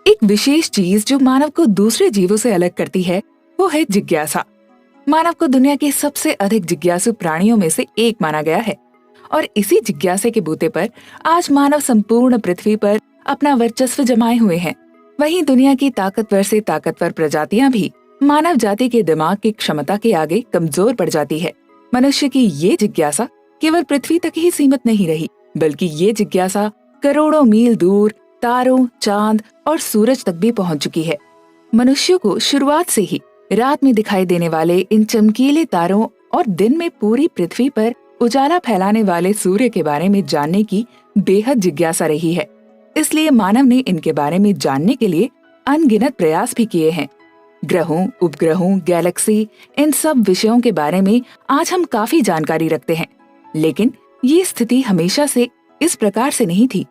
एक विशेष चीज जो मानव को दूसरे जीवों से अलग करती है वो है जिज्ञासा। मानव को दुनिया के सबसे अधिक जिज्ञासु प्राणियों में से एक माना गया है और इसी जिज्ञासा के बूते पर आज मानव संपूर्ण पृथ्वी पर अपना वर्चस्व जमाए हुए हैं। वहीं दुनिया की ताकतवर से ताकतवर प्रजातियां भी मानव जाति के दिमाग की क्षमता के आगे कमजोर पड़ जाती है। मनुष्य की ये जिज्ञासा केवल पृथ्वी तक ही सीमित नहीं रही, बल्कि ये जिज्ञासा करोड़ों मील दूर तारों, चांद और सूरज तक भी पहुंच चुकी है। मनुष्यों को शुरुआत से ही रात में दिखाई देने वाले इन चमकीले तारों और दिन में पूरी पृथ्वी पर उजाला फैलाने वाले सूर्य के बारे में जानने की बेहद जिज्ञासा रही है। इसलिए मानव ने इनके बारे में जानने के लिए अनगिनत प्रयास भी किए हैं। ग्रहों, उपग्रहों, गैलेक्सी, इन सब विषयों के बारे में आज हम काफी जानकारी रखते हैं, लेकिन ये स्थिति हमेशा से इस प्रकार से नहीं थी।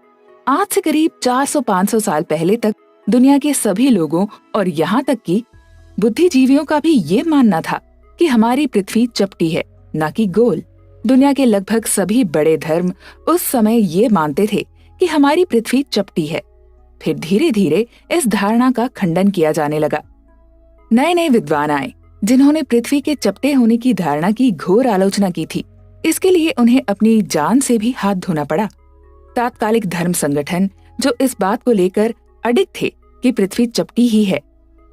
आज से करीब 400-500 साल पहले तक दुनिया के सभी लोगों और यहाँ तक कि बुद्धिजीवियों का भी ये मानना था कि हमारी पृथ्वी चपटी है, न कि गोल। दुनिया के लगभग सभी बड़े धर्म उस समय ये मानते थे कि हमारी पृथ्वी चपटी है। फिर धीरे धीरे इस धारणा का खंडन किया जाने लगा। नए नए विद्वान आए जिन्होंने पृथ्वी के चपटे होने की धारणा की घोर आलोचना की थी। इसके लिए उन्हें अपनी जान से भी हाथ धोना पड़ा। तात्कालिक धर्म संगठन जो इस बात को लेकर अडिग थे कि पृथ्वी चपटी ही है,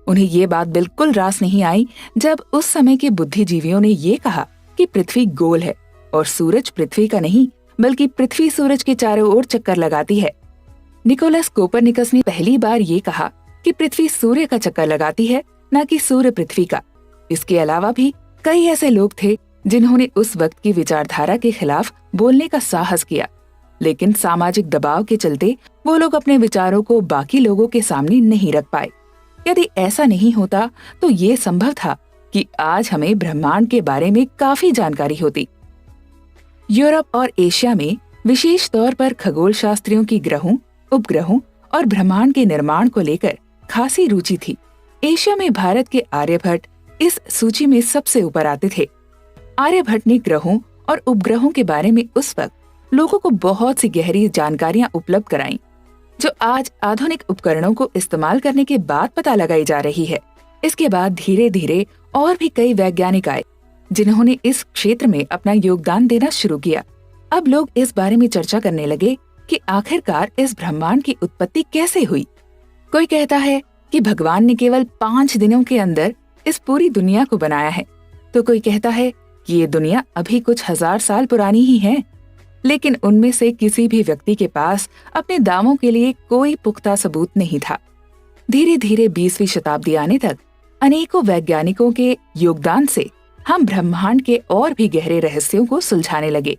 उन्हें ये बात बिल्कुल रास नहीं आई जब उस समय के बुद्धिजीवियों ने ये कहा कि पृथ्वी गोल है और सूरज पृथ्वी का नहीं बल्कि पृथ्वी सूरज के चारों ओर चक्कर लगाती है। निकोलस कोपरनिकस ने पहली बार ये कहा कि पृथ्वी सूर्य का चक्कर लगाती है, न कि सूर्य पृथ्वी का। इसके अलावा भी कई ऐसे लोग थे जिन्होंने उस वक्त की विचारधारा के खिलाफ बोलने का साहस किया, लेकिन सामाजिक दबाव के चलते वो लोग अपने विचारों को बाकी लोगों के सामने नहीं रख पाए। यदि ऐसा नहीं होता तो ये संभव था कि आज हमें ब्रह्मांड के बारे में काफी जानकारी होती। यूरोप और एशिया में विशेष तौर पर खगोल शास्त्रियों की ग्रहों, उपग्रहों और ब्रह्मांड के निर्माण को लेकर खासी रुचि थी। एशिया में भारत के आर्यभट्ट इस सूची में सबसे ऊपर आते थे। आर्यभट्ट ने ग्रहों और उपग्रहों के बारे में उस वक्त लोगों को बहुत सी गहरी जानकारियां उपलब्ध कराईं, जो आज आधुनिक उपकरणों को इस्तेमाल करने के बाद पता लगाई जा रही है। इसके बाद धीरे धीरे और भी कई वैज्ञानिक आए जिन्होंने इस क्षेत्र में अपना योगदान देना शुरू किया। अब लोग इस बारे में चर्चा करने लगे कि आखिरकार इस ब्रह्मांड की उत्पत्ति कैसे हुई। कोई कहता है कि भगवान ने केवल 5 दिनों के अंदर इस पूरी दुनिया को बनाया है, तो कोई कहता है कि ये दुनिया अभी कुछ 1000 साल पुरानी ही है। लेकिन उनमें से किसी भी व्यक्ति के पास अपने दावों के लिए कोई पुख्ता सबूत नहीं था। धीरे धीरे 20वीं शताब्दी आने तक अनेकों वैज्ञानिकों के योगदान से हम ब्रह्मांड के और भी गहरे रहस्यों को सुलझाने लगे,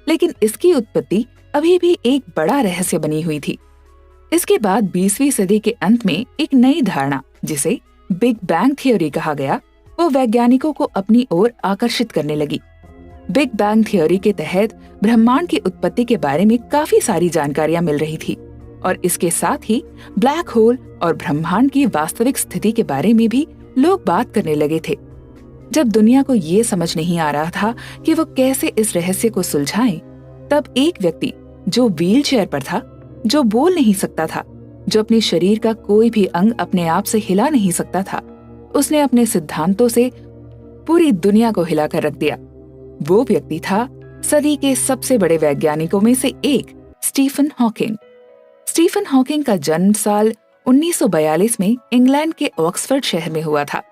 लेकिन इसकी उत्पत्ति अभी भी एक बड़ा रहस्य बनी हुई थी। इसके बाद 20वीं सदी के अंत में एक नई धारणा, जिसे बिग बैंग थ्योरी कहा गया, वो वैज्ञानिकों को अपनी ओर आकर्षित करने लगी। बिग बैंग थ्योरी के तहत ब्रह्मांड की उत्पत्ति के बारे में काफी सारी जानकारियां मिल रही थी और इसके साथ ही ब्लैक होल और ब्रह्मांड की वास्तविक स्थिति के बारे में भी लोग बात करने लगे थे। जब दुनिया को ये समझ नहीं आ रहा था कि वो कैसे इस रहस्य को सुलझाएं, तब एक व्यक्ति जो व्हील चेयर पर था, जो बोल नहीं सकता था, जो अपने शरीर का कोई भी अंग अपने आप से हिला नहीं सकता था, उसने अपने सिद्धांतों से पूरी दुनिया को हिला कर रख दिया। वो व्यक्ति था सदी के सबसे बड़े वैज्ञानिकों में से एक, स्टीफन हॉकिंग। स्टीफन हॉकिंग का जन्म साल 1942 में इंग्लैंड के ऑक्सफोर्ड शहर में हुआ था।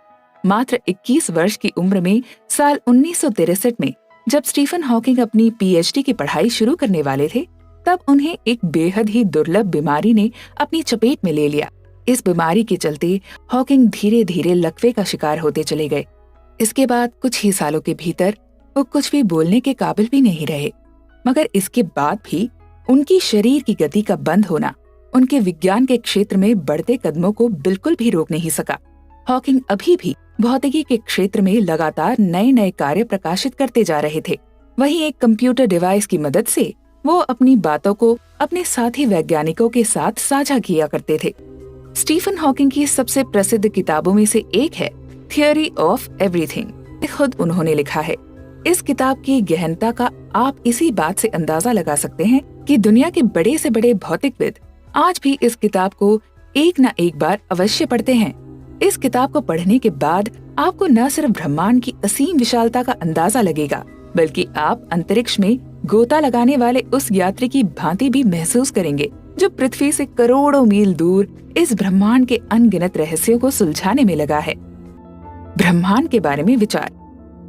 मात्र 21 वर्ष की उम्र में साल 1963 में जब स्टीफन हॉकिंग अपनी पीएचडी की पढ़ाई शुरू करने वाले थे, तब उन्हें एक बेहद ही दुर्लभ बीमारी ने अपनी चपेट में ले लिया। इस बीमारी के चलते हॉकिंग धीरे धीरे लकवे का शिकार होते चले गए। इसके बाद कुछ ही सालों के भीतर वो कुछ भी बोलने के काबिल भी नहीं रहे, मगर इसके बाद भी उनकी शरीर की गति का बंद होना उनके विज्ञान के क्षेत्र में बढ़ते कदमों को बिल्कुल भी रोक नहीं सका। हॉकिंग अभी भी भौतिकी के क्षेत्र में लगातार नए नए कार्य प्रकाशित करते जा रहे थे। वहीं एक कंप्यूटर डिवाइस की मदद से वो अपनी बातों को अपने साथी वैज्ञानिकों के साथ साझा किया करते थे। स्टीफन हॉकिंग की सबसे प्रसिद्ध किताबों में से एक है थियरी ऑफ एवरीथिंग। खुद उन्होंने लिखा है। इस किताब की गहनता का आप इसी बात से अंदाजा लगा सकते हैं कि दुनिया के बड़े से बड़े भौतिकविद आज भी इस किताब को एक न एक बार अवश्य पढ़ते हैं। इस किताब को पढ़ने के बाद आपको न सिर्फ ब्रह्मांड की असीम विशालता का अंदाजा लगेगा, बल्कि आप अंतरिक्ष में गोता लगाने वाले उस यात्री की भांति भी महसूस करेंगे जो पृथ्वी से करोड़ों मील दूर इस ब्रह्मांड के अनगिनत रहस्यों को सुलझाने में लगा है। ब्रह्मांड के बारे में विचार।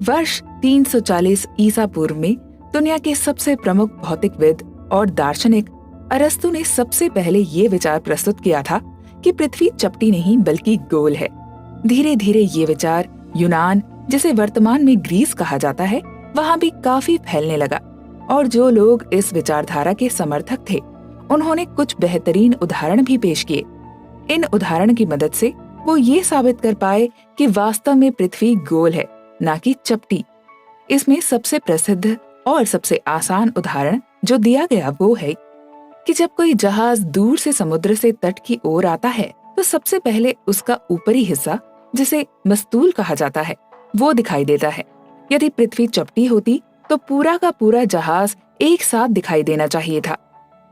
वर्ष 340 ईसा पूर्व में दुनिया के सबसे प्रमुख भौतिकविद और दार्शनिक अरस्तु ने सबसे पहले ये विचार प्रस्तुत किया था कि पृथ्वी चपटी नहीं बल्कि गोल है। धीरे धीरे ये विचार यूनान, जिसे वर्तमान में ग्रीस कहा जाता है, वहाँ भी काफी फैलने लगा और जो लोग इस विचारधारा के समर्थक थे उन्होंने कुछ बेहतरीन उदाहरण भी पेश किए। इन उदाहरण की मदद से वो ये साबित कर पाए कि वास्तव में पृथ्वी गोल है, न कि चपटी। इसमें सबसे प्रसिद्ध और सबसे आसान उदाहरण जो दिया गया वो है कि जब कोई जहाज दूर से समुद्र से तट की ओर आता है तो सबसे पहले उसका ऊपरी हिस्सा, जिसे मस्तूल कहा जाता है, वो दिखाई देता है। यदि पृथ्वी चपटी होती तो पूरा का पूरा जहाज एक साथ दिखाई देना चाहिए था,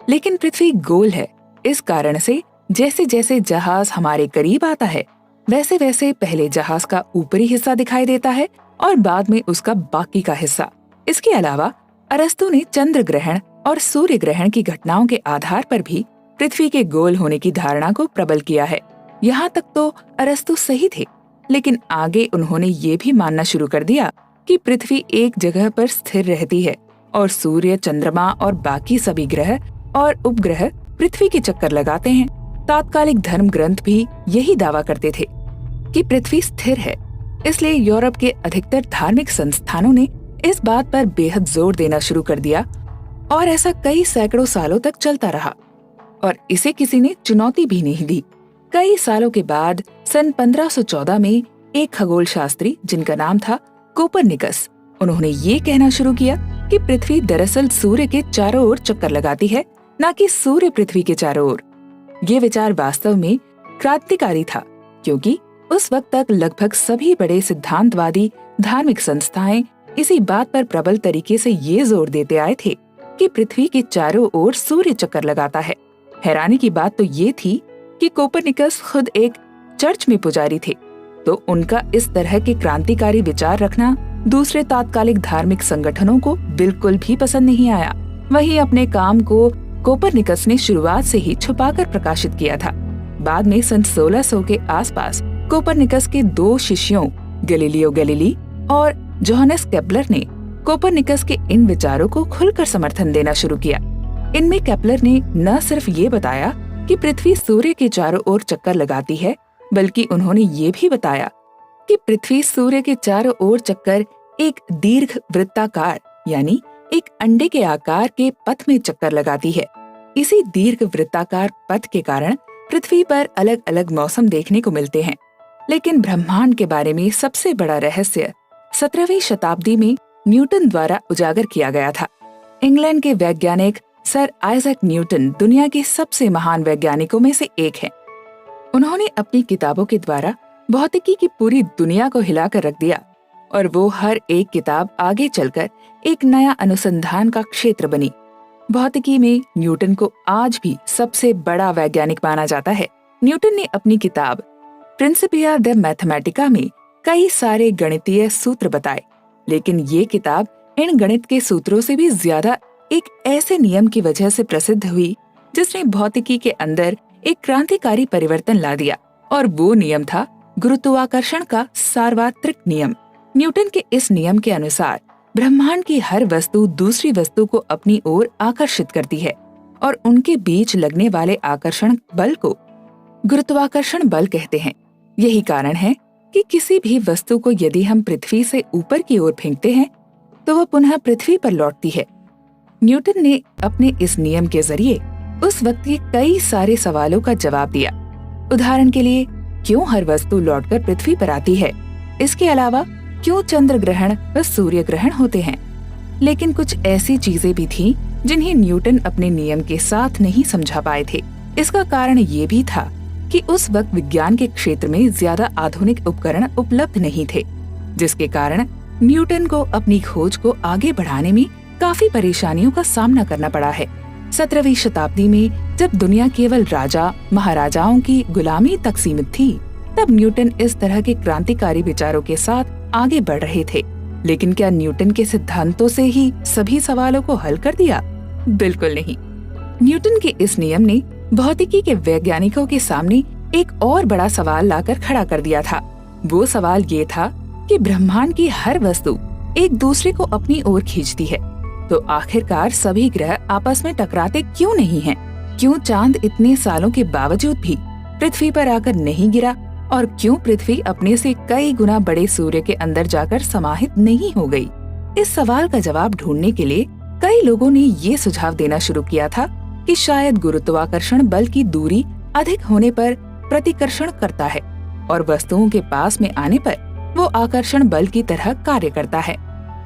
लेकिन पृथ्वी गोल है। इस कारण से जैसे जैसे जहाज हमारे करीब आता है वैसे वैसे पहले जहाज का ऊपरी हिस्सा दिखाई देता है और बाद में उसका बाकी का हिस्सा। इसके अलावा अरस्तु ने चंद्र ग्रहण और सूर्य ग्रहण की घटनाओं के आधार पर भी पृथ्वी के गोल होने की धारणा को प्रबल किया है। यहाँ तक तो अरस्तु सही थे, लेकिन आगे उन्होंने ये भी मानना शुरू कर दिया कि पृथ्वी एक जगह पर स्थिर रहती है और सूर्य, चंद्रमा और बाकी सभी ग्रह और उपग्रह पृथ्वी के चक्कर लगाते हैं। तात्कालिक धर्म ग्रंथ भी यही दावा करते थे कि पृथ्वी स्थिर है। इसलिए यूरोप के अधिकतर धार्मिक संस्थानों ने इस बात पर बेहद जोर देना शुरू कर दिया और ऐसा कई सैकड़ों सालों तक चलता रहा और इसे किसी ने चुनौती भी नहीं दी। कई सालों के बाद सन 1514 में एक खगोल शास्त्री जिनका नाम था कोपरनिकस, उन्होंने ये कहना शुरू किया कि पृथ्वी दरअसल सूर्य के चारों ओर चक्कर लगाती है, न कि सूर्य पृथ्वी के चारों ओर। ये विचार वास्तव में क्रांतिकारी था, क्योंकि उस वक्त तक लगभग सभी बड़े सिद्धांतवादी धार्मिक संस्थाएं इसी बात पर प्रबल तरीके से ये जोर देते आए थे कि पृथ्वी के चारों ओर सूर्य चक्कर लगाता है। हैरानी की बात तो ये थी कि कोपरनिकस खुद एक चर्च में पुजारी थे, तो उनका इस तरह के क्रांतिकारी विचार रखना दूसरे तात्कालिक धार्मिक संगठनों को बिल्कुल भी पसंद नहीं आया। वहीं अपने काम को कोपरनिकस ने शुरुआत से ही छुपाकर प्रकाशित किया था। बाद में सन 1600 के आसपास कोपरनिकस के दो शिष्यों गैलीलियो गैलीली और जोहानस केपलर ने कोपरनिकस के इन विचारों को खुलकर समर्थन देना शुरू किया। इनमें केपलर ने न सिर्फ ये बताया कि पृथ्वी सूर्य के चारों ओर चक्कर लगाती है, बल्कि उन्होंने ये भी बताया कि पृथ्वी सूर्य के चारों ओर चक्कर एक दीर्घ वृत्ताकार यानी एक अंडे के आकार के पथ में चक्कर लगाती है। इसी दीर्घ वृत्ताकार पथ के कारण पृथ्वी पर अलग अलग मौसम देखने को मिलते हैं। लेकिन ब्रह्मांड के बारे में सबसे बड़ा रहस्य 17वीं शताब्दी में न्यूटन द्वारा उजागर किया गया था। इंग्लैंड के वैज्ञानिक सर आइजैक न्यूटन दुनिया के सबसे महान वैज्ञानिकों में से एक हैं। उन्होंने अपनी किताबों के द्वारा भौतिकी की पूरी दुनिया को हिलाकर रख दिया और वो हर एक किताब आगे चलकर एक नया अनुसंधान का क्षेत्र बनी। भौतिकी में न्यूटन को आज भी सबसे बड़ा वैज्ञानिक माना जाता है। न्यूटन ने अपनी किताब प्रिंसिपिया द मैथमेटिका में कई सारे गणितीय सूत्र बताए, लेकिन ये किताब इन गणित के सूत्रों से भी ज्यादा एक ऐसे नियम की वजह से प्रसिद्ध हुई जिसने भौतिकी के अंदर एक क्रांतिकारी परिवर्तन ला दिया, और वो नियम था गुरुत्वाकर्षण का सार्वत्रिक नियम। न्यूटन के इस नियम के अनुसार ब्रह्मांड की हर वस्तु दूसरी वस्तु को अपनी ओर आकर्षित करती है और उनके बीच लगने वाले आकर्षण बल को गुरुत्वाकर्षण बल कहते हैं। यही कारण है कि किसी भी वस्तु को यदि हम पृथ्वी से ऊपर की ओर फेंकते हैं तो वह पुनः पृथ्वी पर लौटती है। न्यूटन ने अपने इस नियम के जरिए उस वक्त के कई सारे सवालों का जवाब दिया। उदाहरण के लिए, क्यों हर वस्तु लौटकर पृथ्वी पर आती है? इसके अलावा क्यों चंद्र ग्रहण व सूर्य ग्रहण होते हैं? लेकिन कुछ ऐसी चीजें भी थीं जिन्हें न्यूटन अपने नियम के साथ नहीं समझा पाए थे। इसका कारण ये भी था कि उस वक्त विज्ञान के क्षेत्र में ज्यादा आधुनिक उपकरण उपलब्ध नहीं थे, जिसके कारण न्यूटन को अपनी खोज को आगे बढ़ाने में काफी परेशानियों का सामना करना पड़ा है। 17वीं शताब्दी में जब दुनिया केवल राजा महाराजाओं की गुलामी तक सीमित थी, तब न्यूटन इस तरह के क्रांतिकारी विचारों के साथ आगे बढ़ रहे थे। लेकिन क्या न्यूटन के सिद्धांतों से ही सभी सवालों को हल कर दिया? बिल्कुल नहीं। न्यूटन के इस नियम ने भौतिकी के वैज्ञानिकों के सामने एक और बड़ा सवाल लाकर खड़ा कर दिया था। वो सवाल ये था कि ब्रह्मांड की हर वस्तु एक दूसरे को अपनी ओर खींचती है, तो आखिरकार सभी ग्रह आपस में टकराते क्यों नहीं हैं? क्यों चांद इतने सालों के बावजूद भी पृथ्वी पर आकर नहीं गिरा, और क्यों पृथ्वी अपने से कई गुना बड़े सूर्य के अंदर जाकर समाहित नहीं हो गई? इस सवाल का जवाब ढूंढने के लिए कई लोगों ने ये सुझाव देना शुरू किया था कि शायद गुरुत्वाकर्षण बल की दूरी अधिक होने पर प्रतिकर्षण करता है और वस्तुओं के पास में आने पर वो आकर्षण बल की तरह कार्य करता है।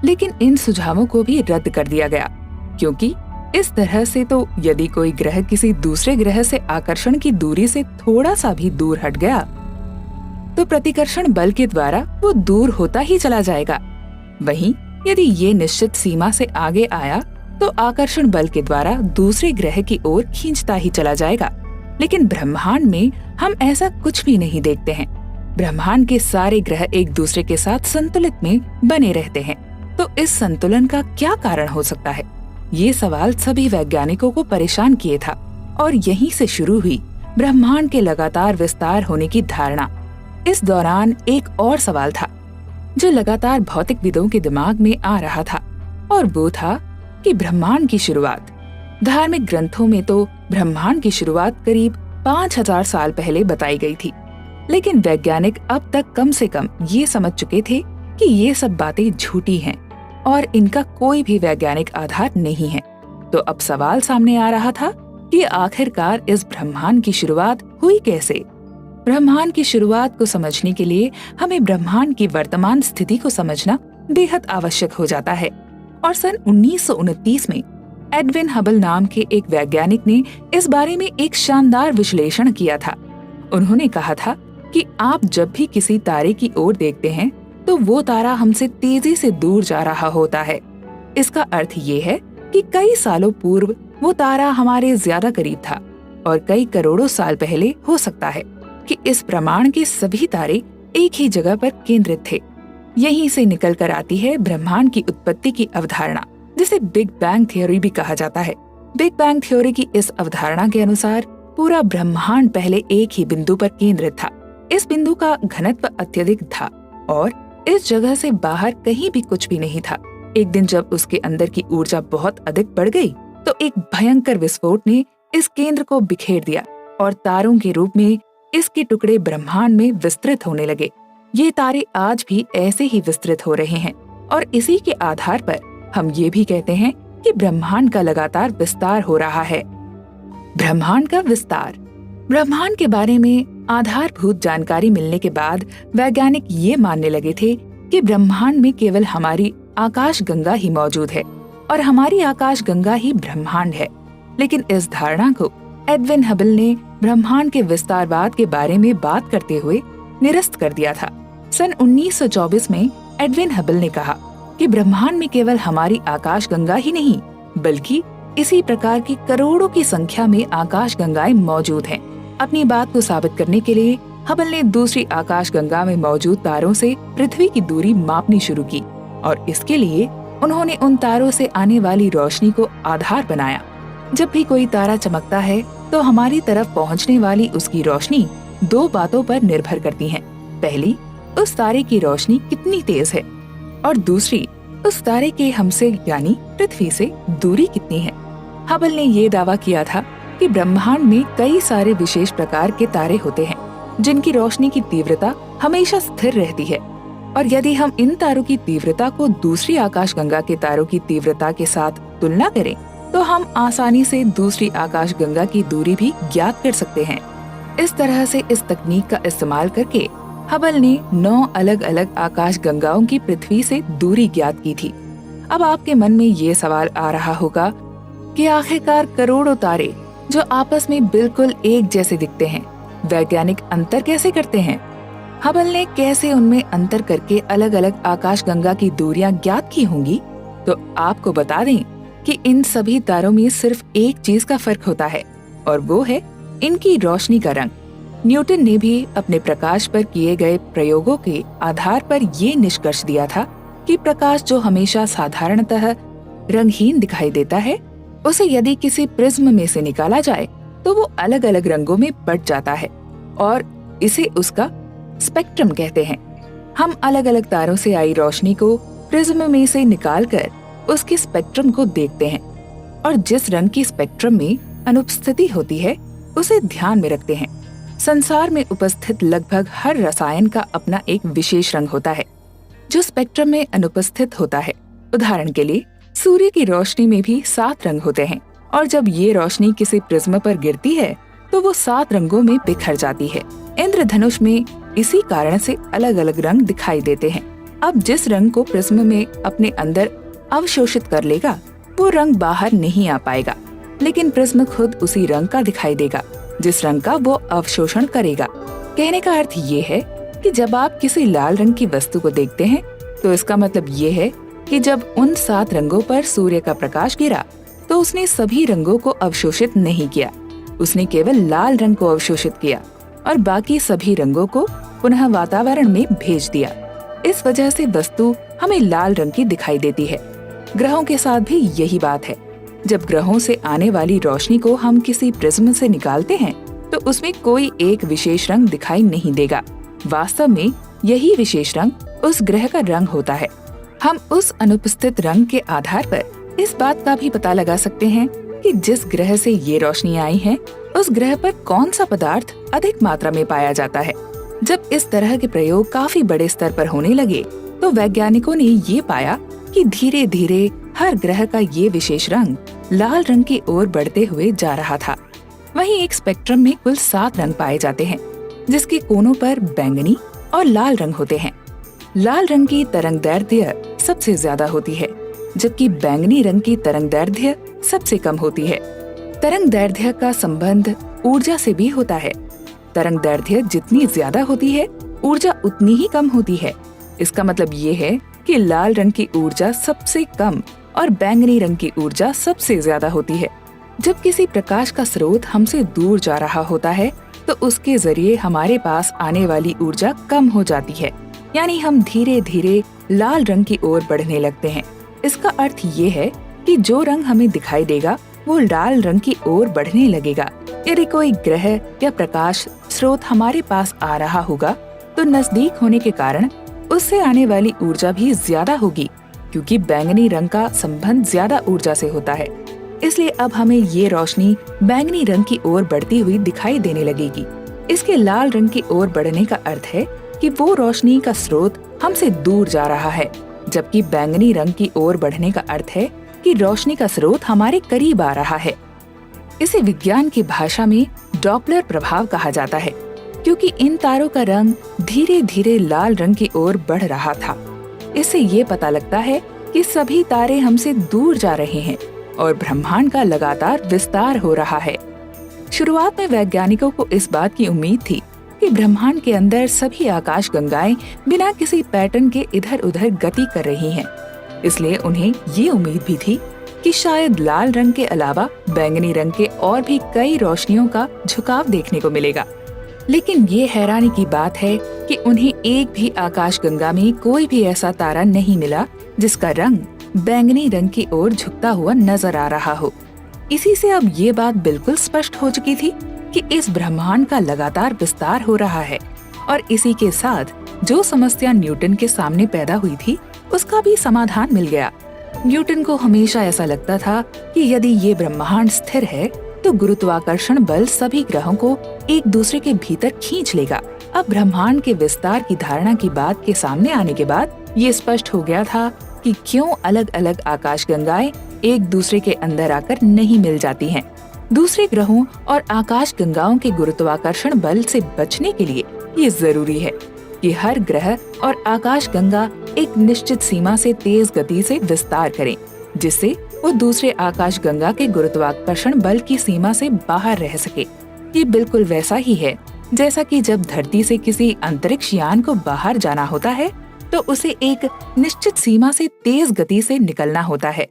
लेकिन इन सुझावों को भी रद्द कर दिया गया, क्योंकि इस तरह से तो यदि कोई ग्रह किसी दूसरे ग्रह से आकर्षण की दूरी से थोड़ा सा भी दूर हट गया, तो प्रतिकर्षण बल के द्वारा वो दूर होता ही चला जाएगा। वहीं यदि ये निश्चित सीमा से आगे आया तो आकर्षण बल के द्वारा दूसरे ग्रह की ओर खींचता ही चला जाएगा। लेकिन ब्रह्मांड में हम ऐसा कुछ भी नहीं देखते हैं। ब्रह्मांड के सारे ग्रह एक दूसरे के साथ संतुलित में बने रहते हैं। तो इस संतुलन का क्या कारण हो सकता है? ये सवाल सभी वैज्ञानिकों को परेशान किए था और यहीं से शुरू हुई ब्रह्मांड के लगातार विस्तार होने की धारणा। इस दौरान एक और सवाल था जो लगातार भौतिकविदों के दिमाग में आ रहा था, और वो था कि ब्रह्मांड की शुरुआत। धार्मिक ग्रंथों में तो ब्रह्मांड की शुरुआत करीब 5000 साल पहले बताई गई थी, लेकिन वैज्ञानिक अब तक कम से कम ये समझ चुके थे कि ये सब बातें झूठी हैं और इनका कोई भी वैज्ञानिक आधार नहीं है। तो अब सवाल सामने आ रहा था कि आखिरकार इस ब्रह्मांड की शुरुआत हुई कैसे? ब्रह्मांड की शुरुआत को समझने के लिए हमें ब्रह्मांड की वर्तमान स्थिति को समझना बेहद आवश्यक हो जाता है। और सन 1929 में एडविन हबल नाम के एक वैज्ञानिक ने इस बारे में एक शानदार विश्लेषण किया था। उन्होंने कहा था कि आप जब भी किसी तारे की ओर देखते हैं तो वो तारा हमसे तेजी से दूर जा रहा होता है। इसका अर्थ ये है कि कई सालों पूर्व वो तारा हमारे ज्यादा करीब था और कई करोड़ों साल पहले हो सकता है कि इस प्रमाण के सभी तारे एक ही जगह पर केंद्रित थे। यहीं से निकल कर आती है ब्रह्मांड की उत्पत्ति की अवधारणा, जिसे बिग बैंग थ्योरी भी कहा जाता है। बिग बैंग थ्योरी की इस अवधारणा के अनुसार पूरा ब्रह्मांड पहले एक ही बिंदु पर केंद्रित था। इस बिंदु का घनत्व अत्यधिक था और इस जगह से बाहर कहीं भी कुछ भी नहीं था। एक दिन जब उसके अंदर की ऊर्जा बहुत अधिक बढ़ गई तो एक भयंकर विस्फोट ने इस केंद्र को बिखेर दिया और तारों के रूप में इसके टुकड़े ब्रह्मांड में विस्तृत होने लगे। ये तारे आज भी ऐसे ही विस्तृत हो रहे हैं और इसी के आधार पर हम ये भी कहते हैं कि ब्रह्मांड का लगातार विस्तार हो रहा है। ब्रह्मांड का विस्तार। ब्रह्मांड के बारे में आधारभूत जानकारी मिलने के बाद वैज्ञानिक ये मानने लगे थे कि ब्रह्मांड में केवल हमारी आकाश गंगा ही मौजूद है और हमारी आकाश गंगा ही ब्रह्मांड है। लेकिन इस धारणा को एडविन हबल ने ब्रह्मांड के विस्तारवाद के बारे में बात करते हुए निरस्त कर दिया था। सन 1924 में एडविन हबल ने कहा कि ब्रह्मांड में केवल हमारी आकाश गंगा ही नहीं बल्कि इसी प्रकार की करोड़ों की संख्या में आकाश गंगाएं मौजूद हैं। अपनी बात को साबित करने के लिए हबल ने दूसरी आकाश गंगा में मौजूद तारों से पृथ्वी की दूरी मापनी शुरू की और इसके लिए उन्होंने उन तारों से आने वाली रोशनी को आधार बनाया। जब भी कोई तारा चमकता है तो हमारी तरफ पहुंचने वाली उसकी रोशनी दो बातों पर निर्भर करती है। पहली, उस तारे की रोशनी कितनी तेज है और दूसरी, उस तारे के हमसे यानी पृथ्वी से दूरी कितनी है। हबल ने ये दावा किया था कि ब्रह्मांड में कई सारे विशेष प्रकार के तारे होते हैं जिनकी रोशनी की तीव्रता हमेशा स्थिर रहती है और यदि हम इन तारों की तीव्रता को दूसरी आकाशगंगा के तारों की तीव्रता के साथ तुलना करें तो हम आसानी से दूसरी आकाशगंगा की दूरी भी ज्ञात कर सकते हैं। इस तरह से इस तकनीक का इस्तेमाल करके हबल ने 9 अलग अलग आकाशगंगाओं की पृथ्वी से दूरी ज्ञात की थी। अब आपके मन में ये सवाल आ रहा होगा कि आखिरकार करोड़ों तारे जो आपस में बिल्कुल एक जैसे दिखते हैं, वैज्ञानिक अंतर कैसे करते हैं? हबल ने कैसे उनमें अंतर करके अलग अलग आकाशगंगा की दूरियां ज्ञात की होंगी? तो आपको बता दें कि इन सभी तारों में सिर्फ एक चीज का फर्क होता है और वो है इनकी रोशनी का रंग। न्यूटन ने भी अपने प्रकाश पर किए गए प्रयोगों के आधार पर ये निष्कर्ष दिया था कि प्रकाश जो हमेशा साधारणतः रंगहीन दिखाई देता है, उसे यदि किसी प्रिज्म में से निकाला जाए तो वो अलग अलग रंगों में बट जाता है और इसे उसका स्पेक्ट्रम कहते हैं। हम अलग अलग तारों से आई रोशनी को प्रिज्म में से निकालकर उसके स्पेक्ट्रम को देखते हैं और जिस रंग की स्पेक्ट्रम में अनुपस्थिति होती है उसे ध्यान में रखते हैं। संसार में उपस्थित लगभग हर रसायन का अपना एक विशेष रंग होता है जो स्पेक्ट्रम में अनुपस्थित होता है। उदाहरण के लिए सूर्य की रोशनी में भी 7 रंग होते हैं और जब ये रोशनी किसी प्रिज्म पर गिरती है तो वो 7 रंगों में बिखर जाती है। इंद्रधनुष में इसी कारण से अलग अलग रंग दिखाई देते हैं। अब जिस रंग को प्रिज्म में अपने अंदर अवशोषित कर लेगा वो रंग बाहर नहीं आ पाएगा, लेकिन प्रिज्म खुद उसी रंग का दिखाई देगा जिस रंग का वो अवशोषण करेगा। कहने का अर्थ ये है कि जब आप किसी लाल रंग की वस्तु को देखते हैं तो इसका मतलब ये है कि जब उन 7 रंगों पर सूर्य का प्रकाश गिरा तो उसने सभी रंगों को अवशोषित नहीं किया, उसने केवल लाल रंग को अवशोषित किया और बाकी सभी रंगों को पुनः वातावरण में भेज दिया। इस वजह से वस्तु हमें लाल रंग की दिखाई देती है। ग्रहों के साथ भी यही बात है। जब ग्रहों से आने वाली रोशनी को हम किसी प्रिज्म से निकालते हैं तो उसमें कोई एक विशेष रंग दिखाई नहीं देगा। वास्तव में यही विशेष रंग उस ग्रह का रंग होता है। हम उस अनुपस्थित रंग के आधार पर इस बात का भी पता लगा सकते हैं कि जिस ग्रह से ये रोशनी आई है उस ग्रह पर कौन सा पदार्थ अधिक मात्रा में पाया जाता है। जब इस तरह के प्रयोग काफी बड़े स्तर पर होने लगे तो वैज्ञानिकों ने ये पाया कि धीरे धीरे हर ग्रह का ये विशेष रंग लाल रंग की ओर बढ़ते हुए जा रहा था। वहीं एक स्पेक्ट्रम में कुल 7 रंग पाए जाते हैं जिसके कोनों पर बैंगनी और लाल रंग होते हैं। लाल रंग की तरंगदैर्ध्य सबसे ज्यादा होती है जबकि बैंगनी रंग की तरंगदैर्ध्य सबसे कम होती है। तरंगदैर्ध्य का संबंध ऊर्जा से भी होता है। तरंगदैर्ध्य जितनी ज्यादा होती है ऊर्जा उतनी ही कम होती है। इसका मतलब ये है कि लाल रंग की ऊर्जा सबसे कम और बैंगनी रंग की ऊर्जा सबसे ज्यादा होती है। जब किसी प्रकाश का स्रोत हमसे दूर जा रहा होता है तो उसके जरिए हमारे पास आने वाली ऊर्जा कम हो जाती है, यानी हम धीरे धीरे लाल रंग की ओर बढ़ने लगते हैं। इसका अर्थ ये है कि जो रंग हमें दिखाई देगा वो लाल रंग की ओर बढ़ने लगेगा। यदि कोई ग्रह या प्रकाश स्रोत हमारे पास आ रहा होगा तो नजदीक होने के कारण उससे आने वाली ऊर्जा भी ज्यादा होगी, क्योंकि बैंगनी रंग का संबंध ज्यादा ऊर्जा से होता है। इसलिए अब हमें ये रोशनी बैंगनी रंग की ओर बढ़ती हुई दिखाई देने लगेगी। इसके लाल रंग की ओर बढ़ने का अर्थ है कि वो रोशनी का स्रोत हमसे दूर जा रहा है, जबकि बैंगनी रंग की ओर बढ़ने का अर्थ है कि रोशनी का स्रोत हमारे करीब आ रहा है। इसे विज्ञान की भाषा में डॉपलर प्रभाव कहा जाता है, क्योंकि इन तारों का रंग धीरे धीरे लाल रंग की ओर बढ़ रहा था। इससे ये पता लगता है कि सभी तारे हमसे दूर जा रहे हैं और ब्रह्मांड का लगातार विस्तार हो रहा है। शुरुआत में वैज्ञानिकों को इस बात की उम्मीद थी कि ब्रह्मांड के अंदर सभी आकाश गंगाएं बिना किसी पैटर्न के इधर उधर गति कर रही हैं। इसलिए उन्हें ये उम्मीद भी थी कि शायद लाल रंग के अलावा बैंगनी रंग के और भी कई रोशनियों का झुकाव देखने को मिलेगा। लेकिन ये हैरानी की बात है कि उन्हें एक भी आकाशगंगा में कोई भी ऐसा तारा नहीं मिला जिसका रंग बैंगनी रंग की ओर झुकता हुआ नजर आ रहा हो। इसी से अब ये बात बिल्कुल स्पष्ट हो चुकी थी कि इस ब्रह्मांड का लगातार विस्तार हो रहा है और इसी के साथ जो समस्या न्यूटन के सामने पैदा हुई थी उसका भी समाधान मिल गया। न्यूटन को हमेशा ऐसा लगता था कि यदि ये ब्रह्मांड स्थिर है तो गुरुत्वाकर्षण बल सभी ग्रहों को एक दूसरे के भीतर खींच लेगा। अब ब्रह्मांड के विस्तार की धारणा की बात के सामने आने के बाद ये स्पष्ट हो गया था कि क्यों अलग अलग आकाशगंगाएं एक दूसरे के अंदर आकर नहीं मिल जाती हैं। दूसरे ग्रहों और आकाशगंगाओं के गुरुत्वाकर्षण बल से बचने के लिए ये जरूरी है कि हर ग्रह और आकाशगंगा एक निश्चित सीमा से तेज गति से विस्तार करें, जिससे वो दूसरे आकाशगंगा के गुरुत्वाकर्षण बल की सीमा से बाहर रह सके। ये बिल्कुल वैसा ही है जैसा कि जब धरती से किसी अंतरिक्ष यान को बाहर जाना होता है तो उसे एक निश्चित सीमा से तेज गति से निकलना होता है।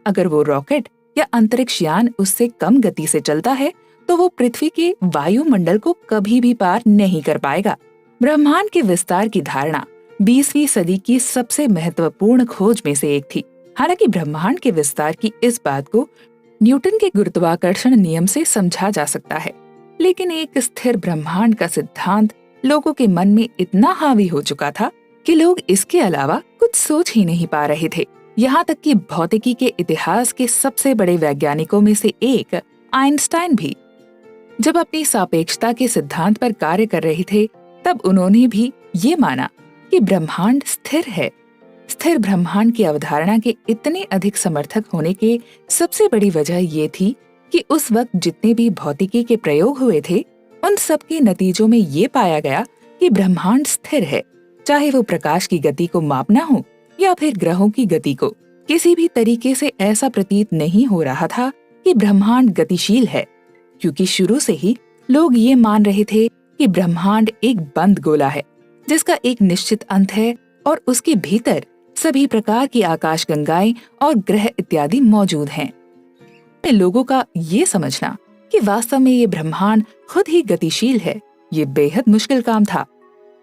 अगर वो रॉकेट या अंतरिक्ष यान उससे कम गति से चलता है तो वो पृथ्वी के वायुमंडल को कभी भी पार नहीं कर पाएगा। ब्रह्मांड के विस्तार की धारणा 20वीं सदी की सबसे महत्वपूर्ण खोज में से एक थी। हालांकि ब्रह्मांड के विस्तार की इस बात को न्यूटन के गुरुत्वाकर्षण नियम से समझा जा सकता है, लेकिन एक स्थिर ब्रह्मांड का सिद्धांत लोगों के मन में इतना हावी हो चुका था कि लोग इसके अलावा कुछ सोच ही नहीं पा रहे थे। यहाँ तक कि भौतिकी के इतिहास के सबसे बड़े वैज्ञानिकों में से एक आइंस्टाइन भी जब अपनी सापेक्षता के सिद्धांत पर कार्य कर रहे थे, तब उन्होंने भी ये माना कि ब्रह्मांड स्थिर है। स्थिर ब्रह्मांड की अवधारणा के इतने अधिक समर्थक होने के सबसे बड़ी वजह ये थी कि उस वक्त जितने भी भौतिकी के प्रयोग हुए थे, उन सब के नतीजों में ये पाया गया कि ब्रह्मांड स्थिर है। चाहे वो प्रकाश की गति को मापना हो या फिर ग्रहों की गति को, किसी भी तरीके से ऐसा प्रतीत नहीं हो रहा था कि ब्रह्मांड गतिशील है, क्योंकि शुरू से ही लोग ये मान रहे थे कि ब्रह्मांड एक बंद गोला है जिसका एक निश्चित अंत है और उसके भीतर सभी प्रकार की आकाशगंगाएं और ग्रह इत्यादि मौजूद हैं। लोगों का ये समझना कि वास्तव में ये ब्रह्मांड खुद ही गतिशील है, ये बेहद मुश्किल काम था।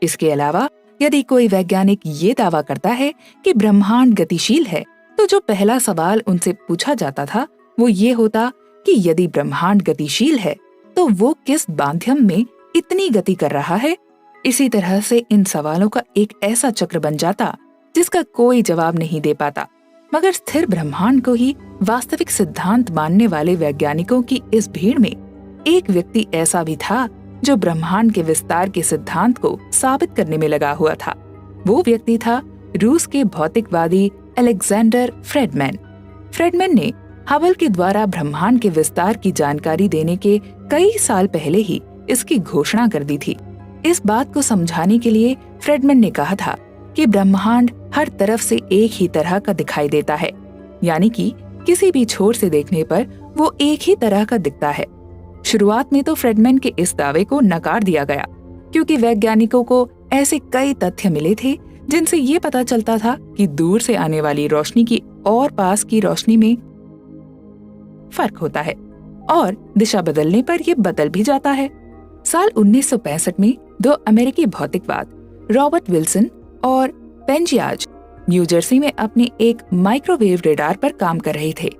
इसके अलावा यदि कोई वैज्ञानिक ये दावा करता है कि ब्रह्मांड गतिशील है, तो जो पहला सवाल उनसे पूछा जाता था वो ये होता कि यदि ब्रह्मांड गतिशील है तो वो किस माध्यम में इतनी गति कर रहा है। इसी तरह से इन सवालों का एक ऐसा चक्र बन जाता जिसका कोई जवाब नहीं दे पाता। मगर स्थिर ब्रह्मांड को ही वास्तविक सिद्धांत मानने वाले वैज्ञानिकों की इस भीड़ में एक व्यक्ति ऐसा भी था जो ब्रह्मांड के विस्तार के सिद्धांत को साबित करने में लगा हुआ था। वो व्यक्ति था रूस के भौतिकवादी अलेक्जेंडर फ्रेडमैन। फ्रेडमैन ने हबल के द्वारा ब्रह्मांड के विस्तार की जानकारी देने के कई साल पहले ही इसकी घोषणा कर दी थी। इस बात को समझाने के लिए फ्रेडमैन ने कहा था कि ब्रह्मांड हर तरफ से एक ही तरह का दिखाई देता है, यानी कि किसी भी छोर से देखने पर वो एक ही तरह का दिखता है। शुरुआत में तो फ्रेडमैन के इस दावे को नकार दिया गया, क्योंकि वैज्ञानिकों को ऐसे कई तथ्य मिले थे जिनसे ये पता चलता था कि दूर से आने वाली रोशनी की और पास की रोशनी में फर्क होता है और दिशा बदलने पर यह बदल भी जाता है। साल 1965 में दो अमेरिकी भौतिकवाद रॉबर्ट विल्सन और पेंजियाज न्यू जर्सी में अपने एक माइक्रोवेव रेडार पर काम कर रहे थे,